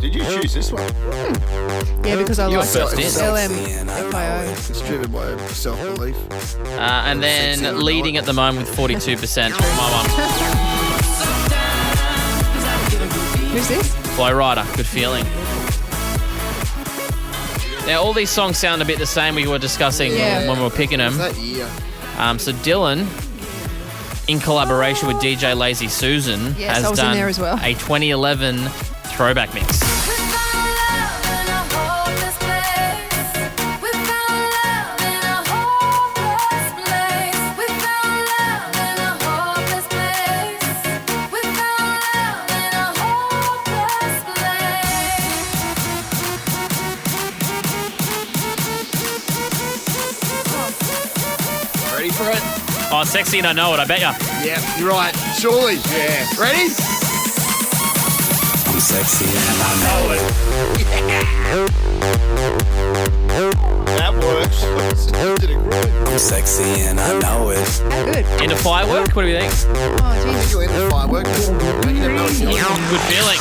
Did you choose this one? Yeah, because I You're like first in. LMFAO. It's driven by self-belief. And then leading at the moment with 42%. My one. Who's this? Flow Rider, Good Feeling. Now, all these songs sound a bit the same we were discussing Yeah. when we were picking them. That year. So Dylan, in collaboration with DJ Lazy Susan, Yes, I has was in done there as well. a 2011 throwback mix. Ready for it? Oh, sexy and I know it, I bet ya. Yeah, you're right. Surely. Yeah. Ready? I'm sexy and I know it. That works. I'm sexy and I know it. How good. Into Firework, what do you think? Oh, geez. You in the firework. You never know what's going on. Good Feeling.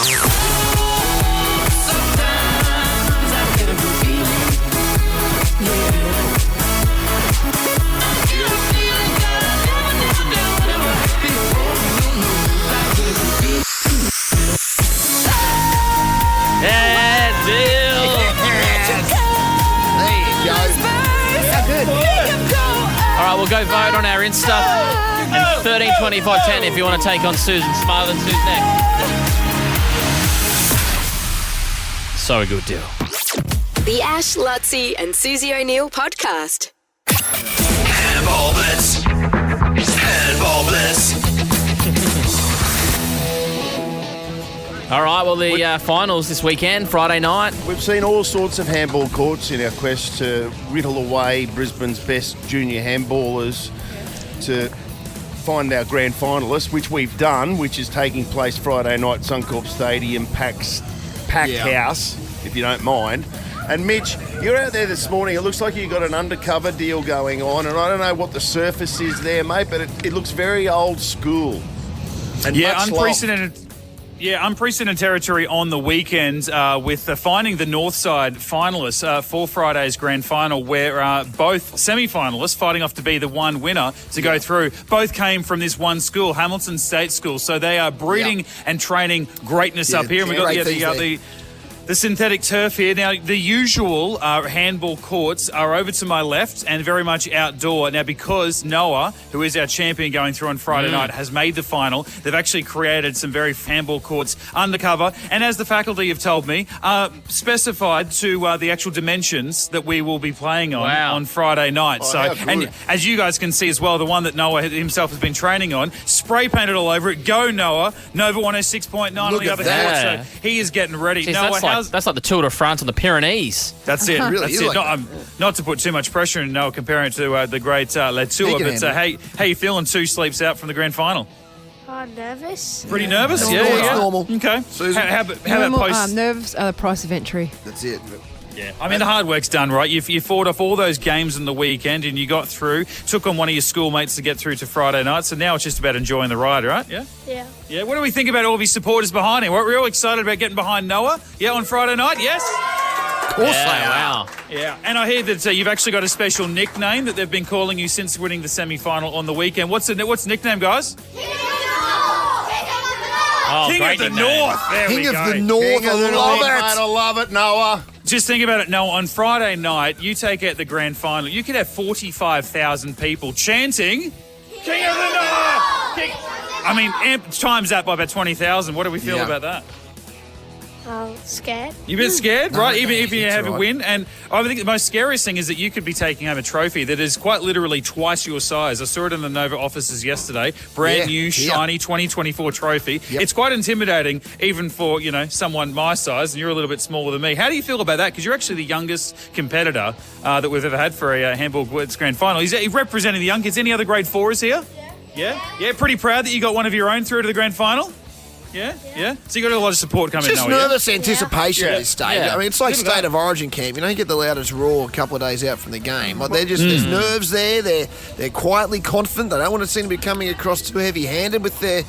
Yeah, deal. There you go. How good. All right, we'll go vote on our Insta. And 13, 25, 10 if you want to take on Susan. Smarter than Sue's next. So a good deal. The Ash, Luttsy and Susie O'Neill podcast. Handball blitz. Handball blitz. All right, well, the finals this weekend, Friday night. We've seen all sorts of handball courts in our quest to riddle away Brisbane's best junior handballers to find our grand finalists, which we've done, which is taking place Friday night, Suncorp Stadium, packed house, if you don't mind. And Mitch, you're out there this morning. It looks like you've got an undercover deal going on, and I don't know what the surface is there, mate, but it looks very old school. And Yeah, much unprecedented. Yeah, unprecedented territory on the weekend with finding the Northside finalists for Friday's grand final, where both semi-finalists fighting off to be the one winner to go through. Both came from this one school, Hamilton State School, so they are breeding and training greatness up here. And we've got the synthetic turf here. Now, the usual handball courts are over to my left and very much outdoor. Now, because Noah, who is our champion going through on Friday night, has made the final, they've actually created some very handball courts undercover. And as the faculty have told me, specified to the actual dimensions that we will be playing on Friday night. And as you guys can see as well, the one that Noah himself has been training on, spray painted all over it. Go, Noah. Nova 106.9 on the other court. So he is getting ready. Jeez, Noah, that's like the Tour de France of the Pyrenees. That's it. Really, That's it. Not to put too much pressure on Noah comparing it to the great Le Tour, but how you feeling? 2 sleeps out from the grand final. Nervous. Pretty nervous? Normal, Yeah. normal. Okay. Susan? How about post? Nerves are the price of entry. That's it. Yeah. I mean, the hard work's done, right? You fought off all those games in the weekend and you got through, took on one of your schoolmates to get through to Friday night, so now it's just about enjoying the ride, right? Yeah? Yeah. Yeah. What do we think about all of his supporters behind him? We're all excited about getting behind Noah? Yeah, on Friday night? Yes? Of course they are. Wow. Yeah, and I hear that you've actually got a special nickname that they've been calling you since winning the semi-final on the weekend. What's the nickname, guys? Oh, King great of the nickname. North. There we King go. of the North. King of the I love North, it. mate. I love it, Noah. Just think about it, Noah. On Friday night, you take out the grand final. You could have 45,000 people chanting, King of the North! I mean, times that by about 20,000. What do we feel about that? Scared. You're a bit scared, right? Even if you that's have a right. win. And I think the most scariest thing is that you could be taking home a trophy that is quite literally twice your size. I saw it in the Nova offices yesterday. Brand new, shiny 2024 trophy. Yep. It's quite intimidating, even for, someone my size, and you're a little bit smaller than me. How do you feel about that? Because you're actually the youngest competitor that we've ever had for a Handball Blitz Grand Final. He's representing the young kids. Any other grade 4s here? Yeah? Pretty proud that you got one of your own through to the Grand Final? Yeah. So you got a lot of support coming. Just nervous anticipation at this stage. Yeah. I mean, it's like State of Origin camp. You get the loudest roar a couple of days out from the game. Like there's nerves there. They're quietly confident. They don't want to seem to be coming across too heavy-handed with their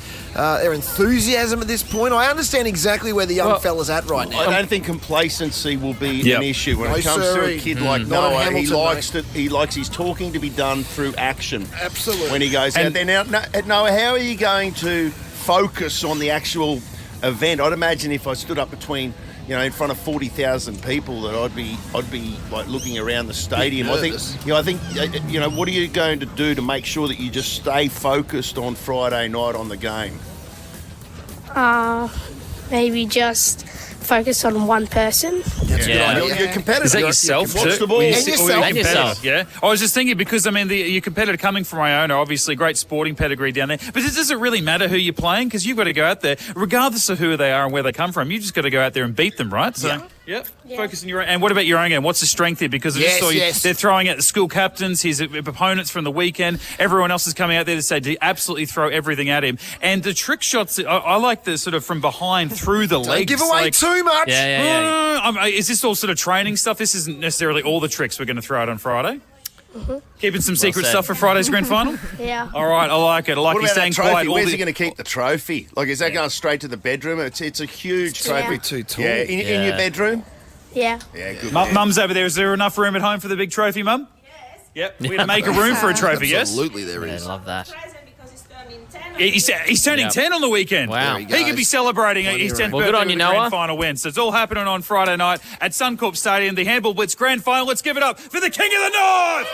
enthusiasm at this point. I understand exactly where the young fella's at right now. I don't think complacency will be an issue when it comes to a kid like Not Noah. on Hamilton, He likes his talking to be done through action. Absolutely. When he goes out there. Now, Noah, how are you going to focus on the actual event? I'd imagine if I stood up between, in front of 40,000 people, that I'd be like looking around the stadium. I think, what are you going to do to make sure that you just stay focused on Friday night on the game? Maybe just focus on one person. That's Yeah. good idea. You're competitive. Is that yourself? Watch too? the ball. When you And sit- yourself. or you're And competitive, yourself. Yeah. I was just thinking because your competitor coming from Iona, obviously great sporting pedigree down there. But it doesn't really matter who you're playing because you've got to go out there, regardless of who they are and where they come from. You just got to go out there and beat them, right? So. Yeah. Focus on your own. And what about your own game? What's the strength here? Because I just saw they're throwing out the school captains, his opponents from the weekend. Everyone else is coming out there to say to absolutely throw everything at him. And the trick shots, I like the sort of from behind through the legs. Don't give away too much. Yeah. Is this all sort of training stuff? This isn't necessarily all the tricks we're going to throw out on Friday. Keeping some secret stuff for Friday's grand final? Yeah. All right, I like it. I like What you about staying that trophy? quiet. Where's he going to keep the trophy? Like, is that going straight to the bedroom? It's a huge trophy. Too tall. Yeah, in your bedroom? Yeah. Yeah, good. Mum's over there. Is there enough room at home for the big trophy, Mum? Yep. We're going to make a room for a trophy, yes? Absolutely there is. I love that. He's turning 10 on the weekend. Wow. He could be celebrating his 10th Well, birthday good on with you, the grand Noah. final win. So it's all happening on Friday night at Suncorp Stadium, the Handball Blitz grand final. Let's give it up for the King of the North!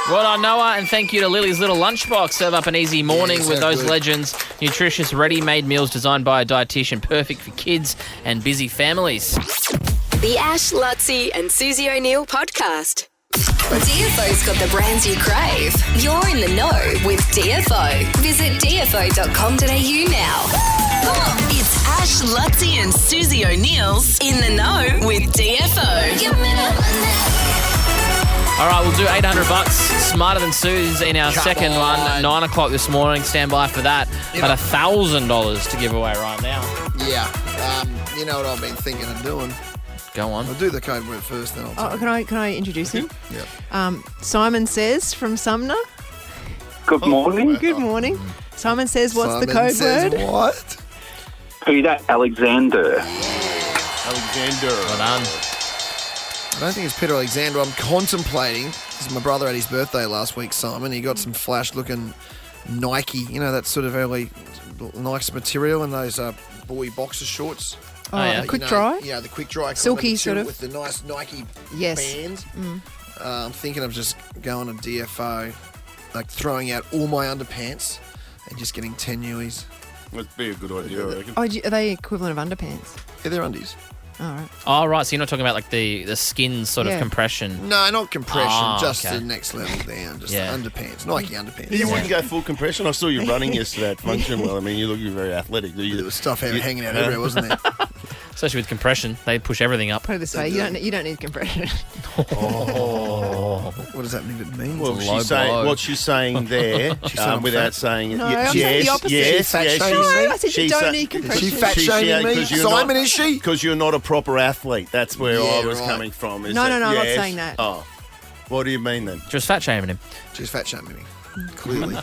Well done, Noah, and thank you to Lily's Little Lunchbox. Serve up an easy morning with those legends. Nutritious, ready-made meals designed by a dietitian, perfect for kids and busy families. The Ash, Luttsy and Susie O'Neill podcast. DFO's got the brands you crave. You're in the know with DFO. Visit dfo.com.au now. It's Ash, Luttsy and Susie O'Neill's In the Know with DFO. All right, we'll do $800. Smarter Than Sue's in our second one at 9 o'clock this morning. Stand by for that. But $1,000 to give away right now. Yeah. You know what I've been thinking of doing? Go on. I'll do the code word first, then I'll tell you. Can I introduce him? Yeah. Simon Says from Sumner. Good morning. Good morning. Simon Says, what's the Simon code says word? What? Peter Alexander. Alexander. Well done. I don't think it's Peter Alexander. I'm contemplating, because my brother had his birthday last week, Simon. He got some flash-looking Nike, that sort of early nice material and those boy boxer shorts. Oh, yeah. the quick dry? Yeah, the quick dry. Silky material sort of. With the nice Nike Yes. bands. I'm thinking of just going to DFO, like throwing out all my underpants and just getting 10 newies. That'd be a good idea, I reckon. Oh, are they equivalent of underpants? Yeah, they're undies. All right. Oh, right. So you're not talking about like the skin sort of Yeah. compression. No, not compression, Oh, just okay. the next level down, just Yeah. the underpants, Nike underpants. You wouldn't go full compression. I saw you running yesterday at function. Well, I mean, you look very athletic. There was stuff hanging out everywhere, wasn't there? Especially with compression. They push everything up. Put it this way, you don't need compression. Oh. What does that even mean? Well, It's a low what she's saying there, She's saying I'm without fat. saying it. No, I'm saying the opposite. Yes, Fat yes, shaming No, me? I said you don't need compression. Is she fat shaming me? Simon, is she? Because you're not a proper athlete. That's where Yeah, I was right. coming from. No, I'm not saying that. Oh. What do you mean then? Just fat shaming him. She's fat shaming me. Clearly.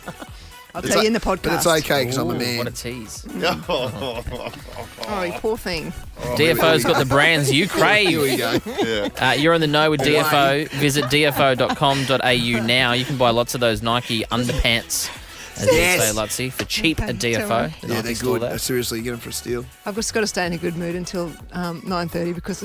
I'll tell you in the podcast. But it's okay because I'm a Ooh, man. What a tease. Oh, you poor thing. DFO's got the brands you crave. Here we go. Yeah. You're in the know with DFO. Visit dfo.com.au now. You can buy lots of those Nike underpants as you say, Luttsy, for cheap Okay, at DFO. sorry. Yeah, they're good. Seriously, you get them for a steal. I've just got to stay in a good mood until 9:30 because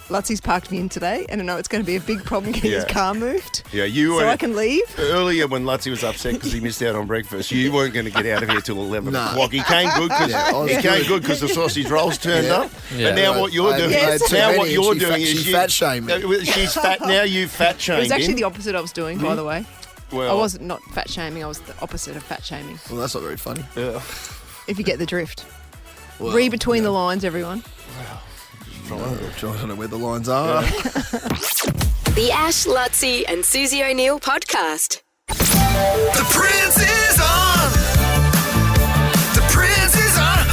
Luttsy's parked me in today, and I know it's going to be a big problem getting his car moved. Yeah, you so were. I can leave. Earlier, when Luttsy was upset because he missed out on breakfast, you weren't going to get out of here till 11 o'clock. He came good because the sausage rolls turned up. Yeah. But now what you're doing is she's fat shaming. She's fat now. You fat shamed. It was actually the opposite I was doing, by the way. Well, I wasn't not fat shaming. I was the opposite of fat shaming. Well, that's not very funny. Yeah. If you get the drift. Well, Read between the lines, everyone. I don't know where the lines are. The Ash, Luttsy and Susie O'Neill podcast. The Prince is on. The Prince is on.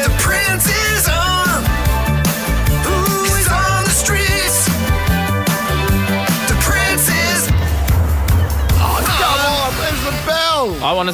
The Prince is on. Ooh, he's on the streets. The Prince is on. Come on, where's the bell? I want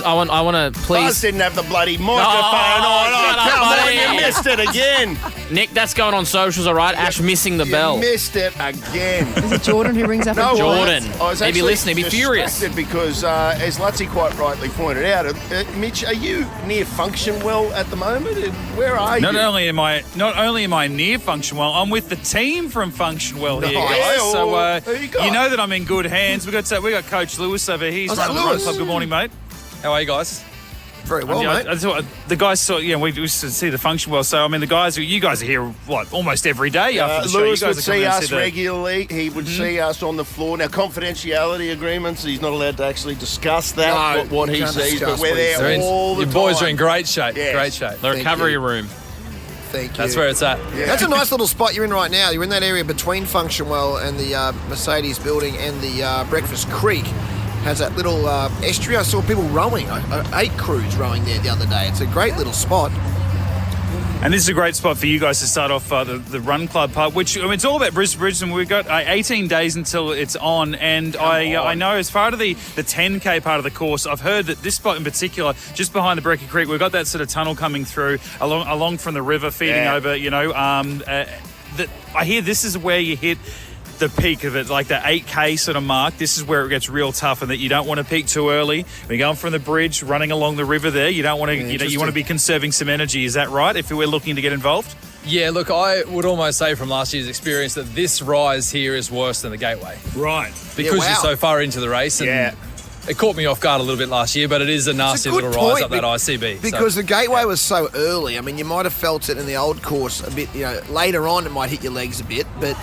to please. Buzz didn't have the bloody microphone on. shut up, Come buddy. on, you missed it again. Nick, that's going on socials, all right? Ash missing the bell. You missed it again. Is it Jordan who rings up? No, Jordan. I was He'd be actually listening, he'd be furious. distracted because, as Luttsy quite rightly pointed out, Mitch, are you near function well at the moment? Where are you? Not only am I near Function Well, I'm with the team from Function Well here, Nice. guys. So Who you got? you know that I'm in good hands. We got Coach Lewis over here. He's running the Run Club. Good morning, mate. How are you guys? Very well, mate. The guys saw, we used to see the Function Well. So I mean, you guys are here almost every day after the show. Lewis You guys would are coming see and us regularly. He would see us on the floor. Now, confidentiality agreements, he's not allowed to actually discuss that, No, what he you can't sees, discuss but we're what he there sees. all the Your time. boys are in great shape. Yes. Great shape. The recovery room. Thank you. That's where it's at. Yeah. That's a nice little spot you're in right now. You're in that area between Function Well and the Mercedes building and the Breakfast Creek. Has that little estuary. I saw people rowing. 8 crews rowing there the other day. It's a great little spot. And this is a great spot for you guys to start off the Run Club part, which it's all about Brisbane. We've got 18 days until it's on, and I know as far as the 10K part of the course, I've heard that this spot in particular, just behind the Brecky Creek, we've got that sort of tunnel coming through along from the river, feeding over. I hear this is where you hit the peak of it, like the 8K sort of mark. This is where it gets real tough, and that you don't want to peak too early. When you're going from the bridge, running along the river there, you don't want to. You want to be conserving some energy. Is that right? If we're looking to get involved. Yeah, look, I would almost say from last year's experience that this rise here is worse than the Gateway. Right. Because you're so far into the race. And it caught me off guard a little bit last year, but it is a nasty little rise up that ICB. Because the Gateway was so early. I mean, you might have felt it in the old course a bit, later on it might hit your legs a bit, but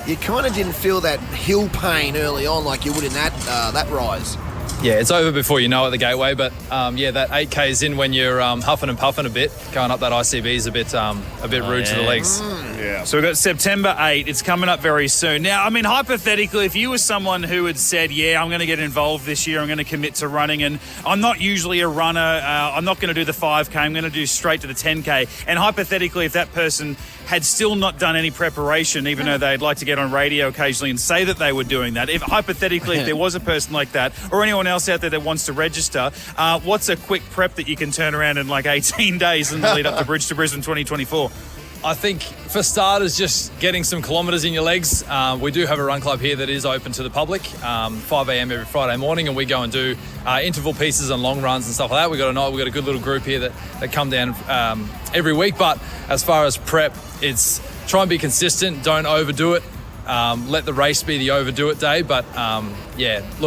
you kind of didn't feel that hill pain early on like you would in that rise. Yeah, it's over before you know it, the Gateway, but that 8K is in when you're huffing and puffing a bit. Going up that ICB is a bit rude to the legs. Yeah. So we've got September 8. It's coming up very soon. Now, I mean, hypothetically, if you were someone who had said, I'm going to get involved this year, I'm going to commit to running, and I'm not usually a runner, I'm not going to do the 5K, I'm going to do straight to the 10K. And hypothetically, if that person had still not done any preparation, even though they'd like to get on radio occasionally and say that they were doing that, if there was a person like that, or anyone else out there that wants to register, what's a quick prep that you can turn around in like 18 days and lead up the Bridge to Brisbane 2024? I think for starters, just getting some kilometres in your legs. We do have a run club here that is open to the public, 5 a.m. every Friday morning, and we go and do interval pieces and long runs and stuff like that. We've got a good little group here that come down every week. But as far as prep, it's try and be consistent, don't overdo it. Let the race be the overdo it day, but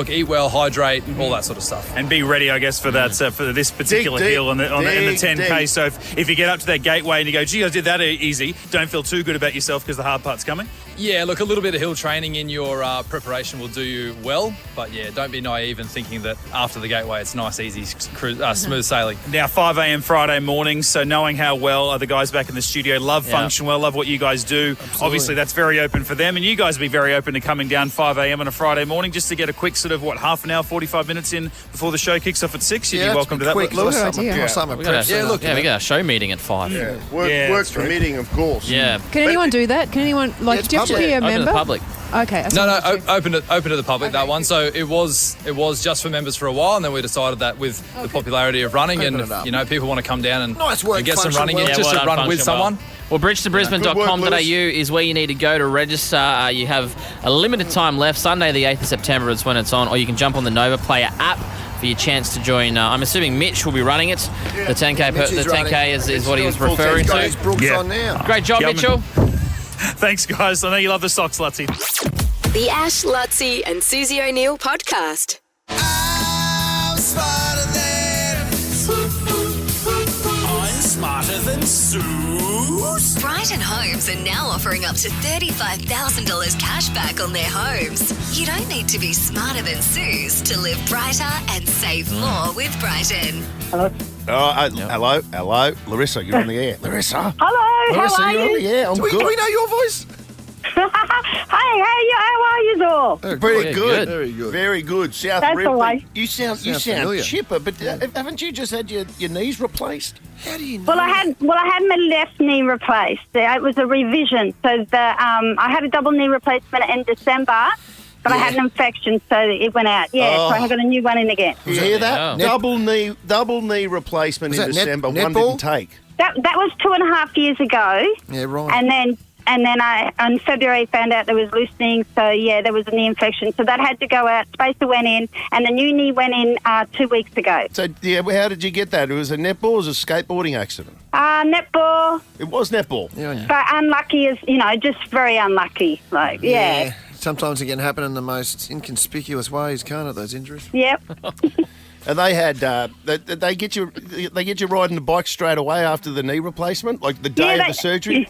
eat well, hydrate, all that sort of stuff, and be ready, I guess, for that for this particular hill in the 10K. So if you get up to that gateway and you go, gee, I did that easy, don't feel too good about yourself because the hard part's coming. Yeah, look, a little bit of hill training in your preparation will do you well, but don't be naive in thinking that after the gateway it's nice, easy, smooth sailing. Now, 5 a.m. Friday morning, so knowing how well the guys back in the studio love Function Well, love what you guys do. Absolutely. Obviously, that's very open for them, and you guys will be very open to coming down 5 a.m. on a Friday morning just to get a quick sort of, half an hour, 45 minutes in before the show kicks off at 6. You'd be welcome to that, Lewis. We got a show meeting at 5. Work permitting, of course. Yeah. Can anyone do that? Can anyone, do you have to be a member? Public. Okay. Open to the public, that one. So it was just for members for a while, and then we decided that with the popularity of running, Open and it up. people want to come down and, Nice work, and get some Function running in, World. just well to done, run with Function someone. Well, bridgetobrisbane.com.au is where you need to go to register. You have a limited time left. Sunday the 8th of September is when it's on, or you can jump on the Nova Player app for your chance to join. I'm assuming Mitch will be running it. The 10K, Mitch is running. is what he was Full referring team's got to. his Brooks on now. Great job, Mitchell. Thanks, guys. I know you love the socks, Luttsy. The Ash, Luttsy and Susie O'Neill podcast. I'm smarter than Suse. Brighton Homes are now offering up to $35,000 cash back on their homes. You don't need to be smarter than Suse to live brighter and save more with Brighton. Hello. Hello. Larissa, you're on the air. Larissa. Hello, Larissa, how are you're on you? the air. I'm good. Do we know your voice? Hey, how are you all? Pretty good. Very good. Very good. South That's Ripley. all right. You sound familiar. chipper, but haven't you just had your knees replaced? How do you know? Well, I had my left knee replaced. It was a revision. So I had a double knee replacement in December, but I had an infection, so it went out. Yeah, so I got a new one in again. You hear that? Double knee replacement in December. One didn't take. That was 2.5 years ago. Yeah, right. And then I, on February, found out there was loosening. So, yeah, there was a knee infection. So that had to go out. Spacer went in, and the new knee went in 2 weeks ago. So, yeah, how did you get that? It was a netball or was it a skateboarding accident? Netball. It was netball. Yeah. But unlucky as, just very unlucky. Yeah. Sometimes it can happen in the most inconspicuous ways, can't it, those injuries? Yep. And they had they get you riding the bike straight away after the knee replacement, like the day of the surgery.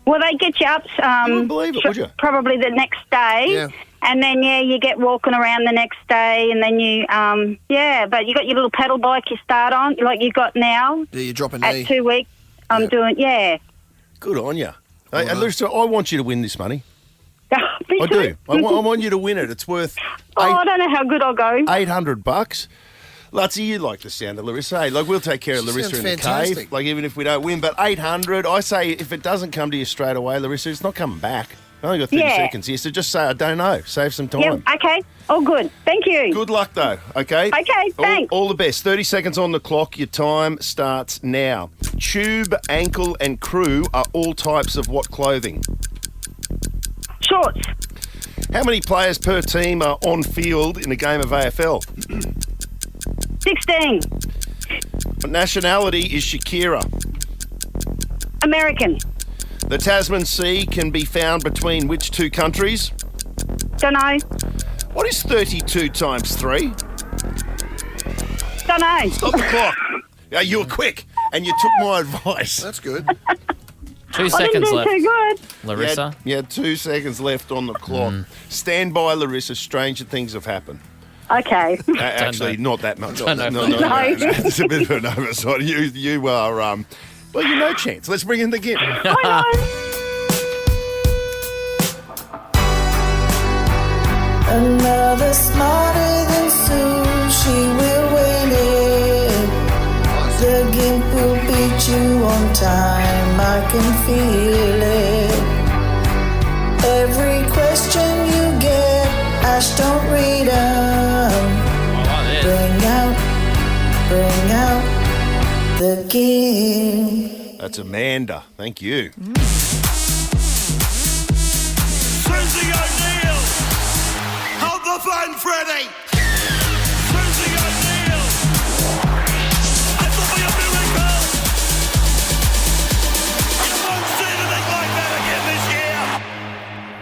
Well, they get you up. You wouldn't believe it, would you? Probably the next day. Yeah. And then, you get walking around the next day, and then you, but you got your little pedal bike you start on, like you got now. Yeah, you drop a knee. At 2 weeks, I'm doing, Good on you. Hey, Larissa, I want you to win this money. Me I too. do. I want you to win it. It's worth I don't know how good I'll go. $800. Luttsy, you like the sound of Larissa. Hey, like, we'll take care of Larissa in the cave. Like, even if we don't win. But $800, I say if it doesn't come to you straight away, Larissa, it's not coming back. I only got 30 seconds here, so just say, I don't know. Save some time. Yep, okay. All good. Thank you. Good luck, though, okay? Okay, thanks. All the best. 30 seconds on the clock. Your time starts now. Tube, ankle and crew are all types of what clothing? Shorts. How many players per team are on field in a game of AFL? 16. What nationality is Shakira? American. The Tasman Sea can be found between which two countries? Don't know. What is 32 times 3? Don't know. Stop the clock. Yeah, you were quick, and you took my advice. That's good. 2 seconds left. Too good. Larissa? You had 2 seconds left on the clock. Stand by, Larissa. Stranger things have happened. Okay. Actually, not that much. Don't know. No. It's a bit of an oversight. You are, well, you're no chance. Let's bring in the game. Another smarter than Susie will win it. The gimp will beat you on time, I can feel it. Every question you get, Ash, don't read them. Bring out the gimp. That's Amanda. Thank you. Susie O'Neill! Hold the phone, Freddie! Susie O'Neill! That will be a miracle! You won't see anything like that again this year!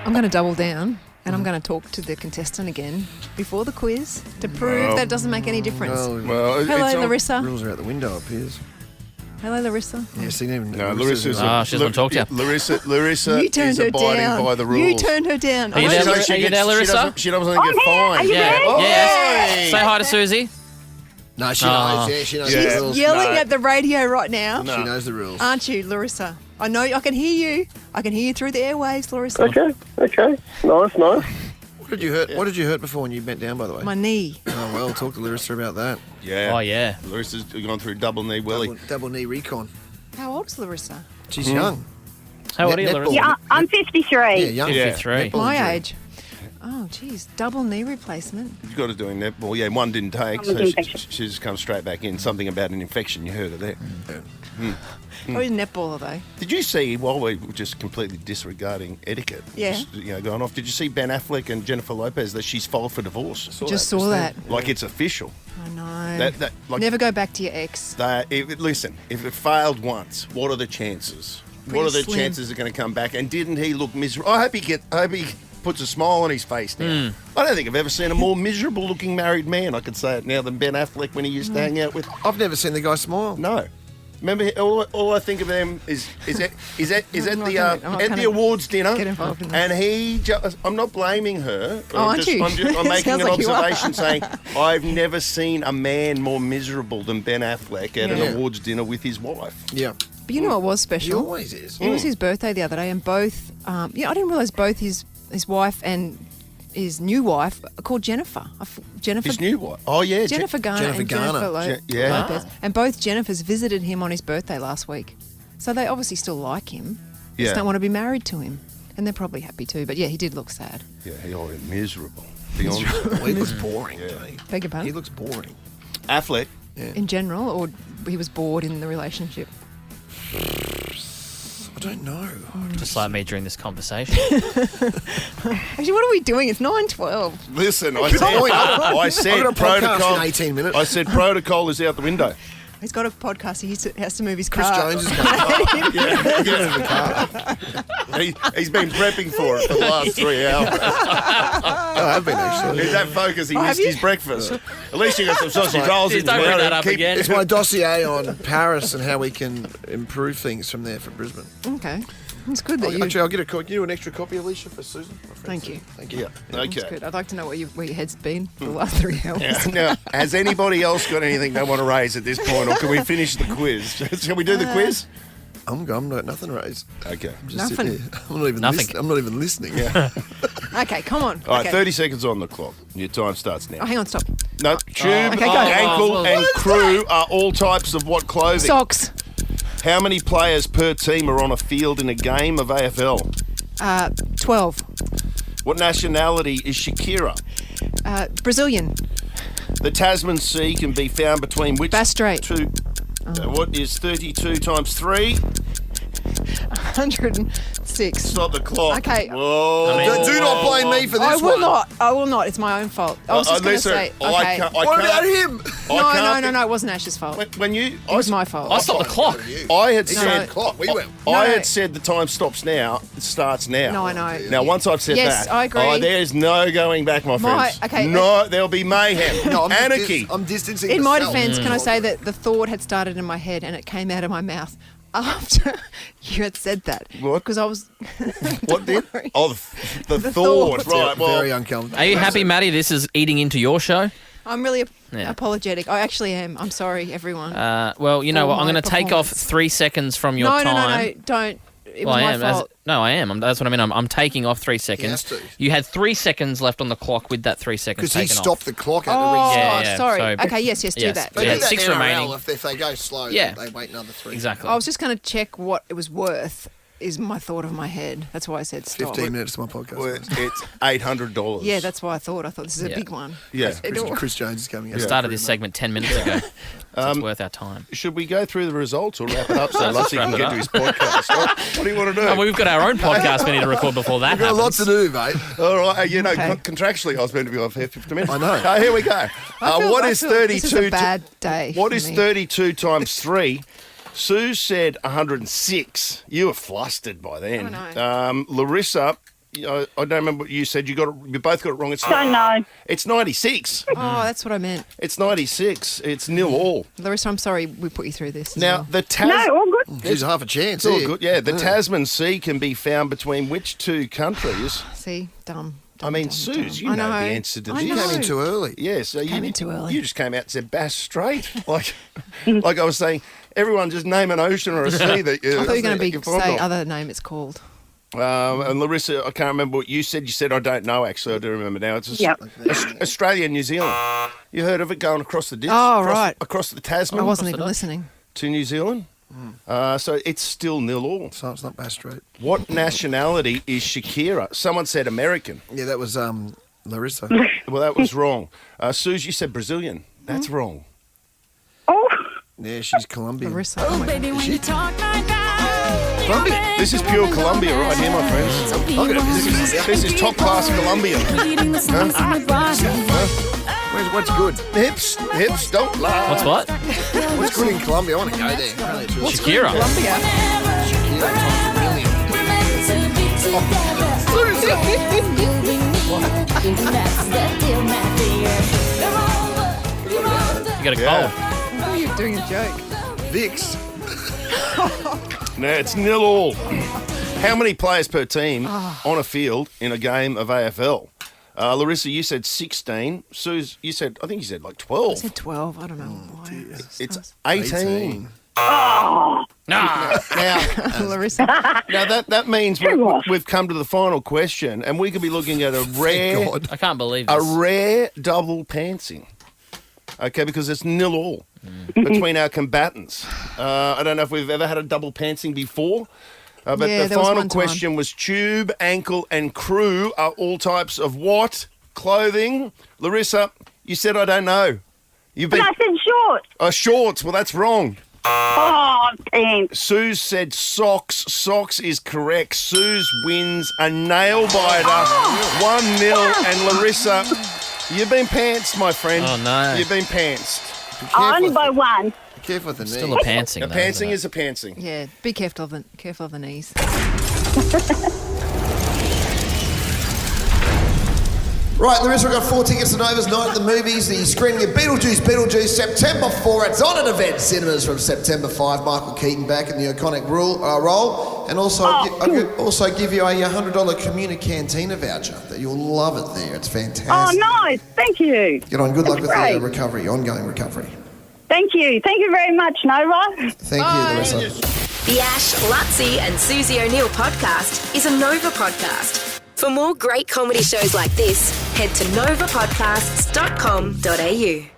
I'm going to double down and I'm going to talk to the contestant again before the quiz to prove that it doesn't make any difference. Hello, Larissa. Rules are out the window up here. Hello, Larissa. Yeah, see, even No, Larissa's she doesn't want to talk to you. Larissa You turned is her abiding down. by the rules. You turned her down. Are you there, Larissa? She doesn't get fined. Yes. Say hi to Susie. No, she knows. Yeah, she knows the She's rules. yelling at the radio right now. She knows the rules. Aren't you, Larissa? I know. I can hear you. I can hear you through the airwaves, Larissa. Okay. Nice. What did you hurt? What did you hurt before when you bent down, by the way? My knee. Oh, well, talk to Larissa about that. Yeah. Oh, yeah. Larissa's gone through double knee willy. Double knee recon. How old's Larissa? She's young. How old are you, Netball. Larissa? Yeah, I'm 53. Yeah, young. 53. Netball My injury. age. Oh, geez. Double knee replacement. You've got to do netball. Yeah, one didn't take, so she just comes straight back in. Something about an infection. You heard it there. Oh, he's a netballer, though. Did you see, while we were just completely disregarding etiquette, Yeah. just, going off, did you see Ben Affleck and Jennifer Lopez that she's filed for divorce? Just saw that. Like it's official. I know. Like, Never go back to your ex. Listen, if it failed once, what are the chances? Pretty what are the slim. chances are going to come back? And didn't he look miserable? I hope he puts a smile on his face now. I don't think I've ever seen a more miserable looking married man, I could say it now, than Ben Affleck when he used to hang out with. I've never seen the guy smile. No. Remember, all I think of them is at the awards dinner, get involved in and he just, I'm not blaming her. Aren't you? I'm making Sounds an like you are. observation saying I've never seen a man more miserable than Ben Affleck at an awards dinner with his wife. Yeah. But you know what was special? He always is. It was his birthday the other day, and both, I didn't realise both his wife and his new wife are called Jennifer. Jennifer. His new wife? Oh, yeah. Jennifer Garner and Jennifer Lopez. And both Jennifers visited him on his birthday last week. So they obviously still like him. They just don't want to be married to him. And they're probably happy too. But yeah, he did look sad. Yeah, he looked miserable. He looks boring to me. Beg your pardon? He looks boring. Affleck? In general, or he was bored in the relationship? I don't know. Just like me during this conversation. Actually, what are we doing? It's 9:12. Listen, I said I've got a podcast protocol. in 18 minutes. I said protocol is out the window. He's got a podcast. He has to move his Chris car. Jones is He's been prepping for it for the last 3 hours. I have been actually. He's that focused, he missed his breakfast. At least you got some sausage rolls in Don't bring there. that up again. It's my dossier on Paris and how we can improve things from there for Brisbane. Okay. It's good that you... Actually, I'll get a copy. Can you do an extra copy, Alicia, for Susan? Thank you. Thank you. Yeah, That's okay. good. I'd like to know where your head's been for the last 3 hours. Now, has anybody else got anything they want to raise at this point, or can we finish the quiz? Shall we do the quiz? I'm not nothing raised. Okay. I'm just Nothing. sitting here. I'm not even listening. Yeah. Okay, come on. All right, Okay. 30 seconds on the clock. Your time starts now. Oh, hang on, stop. No, tube, Okay, go. ankle, and crew are all types of what clothing? Socks. How many players per team are on a field in a game of AFL? 12. What nationality is Shakira? Brazilian. The Tasman Sea can be found between which Bass Strait. two? What is 32 times 3? 106. Stop the clock. Okay. Whoa. Do not blame me for this I will one. not. I will not. It's my own fault. I was just going to say. Okay. What about him? No. It wasn't Ash's fault. When you, It was my fault. I stopped the clock. I had He said, said clock. We went. I No. had said the time stops now. It starts now. No, I know. Now, once I've said Yes, that, I agree. there's no going back, my friends. okay, No, there'll be mayhem, No, anarchy. I'm distancing In my myself. defence, can I say that the thought had started in my head and it came out of my mouth after you had said that? What? Because I was. What did? Oh, the The thought. thought. Right. Well, Very uncomfortable. Are you happy, Maddie? This is eating into your show. I'm really Yeah. apologetic. I actually am. I'm sorry, everyone. Well, you know For what? I'm my going to take off performance. 3 seconds from your no, time. no, don't. It Well, was I my am. fault. I am. That's what I mean. I'm taking off 3 seconds. has to. You had 3 seconds left on the clock with that 3 seconds Because he taken stopped off. the clock at the Oh, restart. Yeah, sorry. so- Okay, yes, do Yes. that. We They had do that 6 in NRL remaining. If they go slow, Yeah. they wait another 3. Exactly. I was just going to check what it was worth, is my thought of my head. That's why I said stop. 15 minutes to my podcast. well, it's $800. Yeah, that's why I thought. I thought this is a Yeah. big one. Yeah. Chris Jones is coming We out. started this segment 10 minutes ago. So it's worth our time. Should we go through the results or wrap it up so Let's Luttsy wrap can it get up. to his podcast? What do you want to do? Oh, we've got our own podcast we need to record before that We've got a lot happens. to do, mate. All right, Okay. contractually, I was meant to be on for 50 minutes. I know. Here we go. What is 32? This is a bad day. What for is me. 32 times 3? Sue said 106. You were flustered by then. I Larissa, I don't remember what you said. You both got it wrong. It's Don't know. It's 96. Oh, that's what I meant. It's 96. It's 0-all. Larissa, I'm sorry we put you through this. as Now well. the No, all good. There's half a chance. It's all here. good. Yeah, the Tasman Sea can be found between which two countries? See, dumb. I mean, dumb, Suze, dumb. you I know the answer to I this. You know. came in too early. Yeah, so Came in too early. You just came out and said Bass Strait. Like I was saying, everyone just name an ocean or a sea that you. I thought you were going to you're fond say of. other name it's called. And Larissa, I can't remember what you said. You said I don't know. Actually, I do remember now. It's Yep. Australia, New Zealand. You heard of it going across the ditch? Oh, right. Across the Tasman. I wasn't even listening. To New Zealand. So it's still 0-0. So it's not Bass Street. What nationality is Shakira? Someone said American. Yeah, that was Larissa. Well, that was wrong. Suze, you said Brazilian. That's wrong. Yeah, she's Colombian. Larissa. Oh, my God. Is she? Colombia. This is pure Colombia right here, my friends. This is top class Colombia. What's good? Hips don't lie. What's what? What's good in Colombia? I want to go there. What's Shakira. Colombia? You got a cold. Oh, you're doing a joke. Vicks. No, it's 0-0. How many players per team on a field in a game of AFL? Larissa, you said 16. Suze, I think you said like 12. I said 12. I don't know why. It's 18. Oh. Now, Larissa. Now that means we've come to the final question, and we could be looking at a rare, I can't believe this. a rare double pantsing. Okay, because it's 0-0 between our combatants. I don't know if we've ever had a double pantsing before. But Yeah, the there was final one time. question was tube, ankle, and crew are all types of what? Clothing. Larissa, you said I don't know. You've But been I said short. shorts. Well, that's wrong. Oh, pants. Suze said socks. Socks is correct. Suze wins a nail biter. 1-0. And Larissa, you've been pantsed, my friend. Oh, no. You've been pantsed. Only by one. Be careful with the knee. Still a pantsing. A though, pantsing isn't it? is a pantsing. Yeah, be careful of the knees. Right, Larissa, we've got 4 tickets to Nova's Night at the Movies, the screening of Beetlejuice, September 4. It's on at Event Cinemas from September 5. Michael Keaton back in the iconic role. And also, I could also give you a $100 Comuna Cantina voucher. That you'll love it there. It's fantastic. Oh, nice. Thank you. Get on. Good luck with Great. the recovery, ongoing recovery. Thank you. Thank you very much, Nova. Thank you, Larissa. The Ash, Luttsy and Susie O'Neill podcast is a Nova podcast. For more great comedy shows like this, head to novapodcasts.com.au.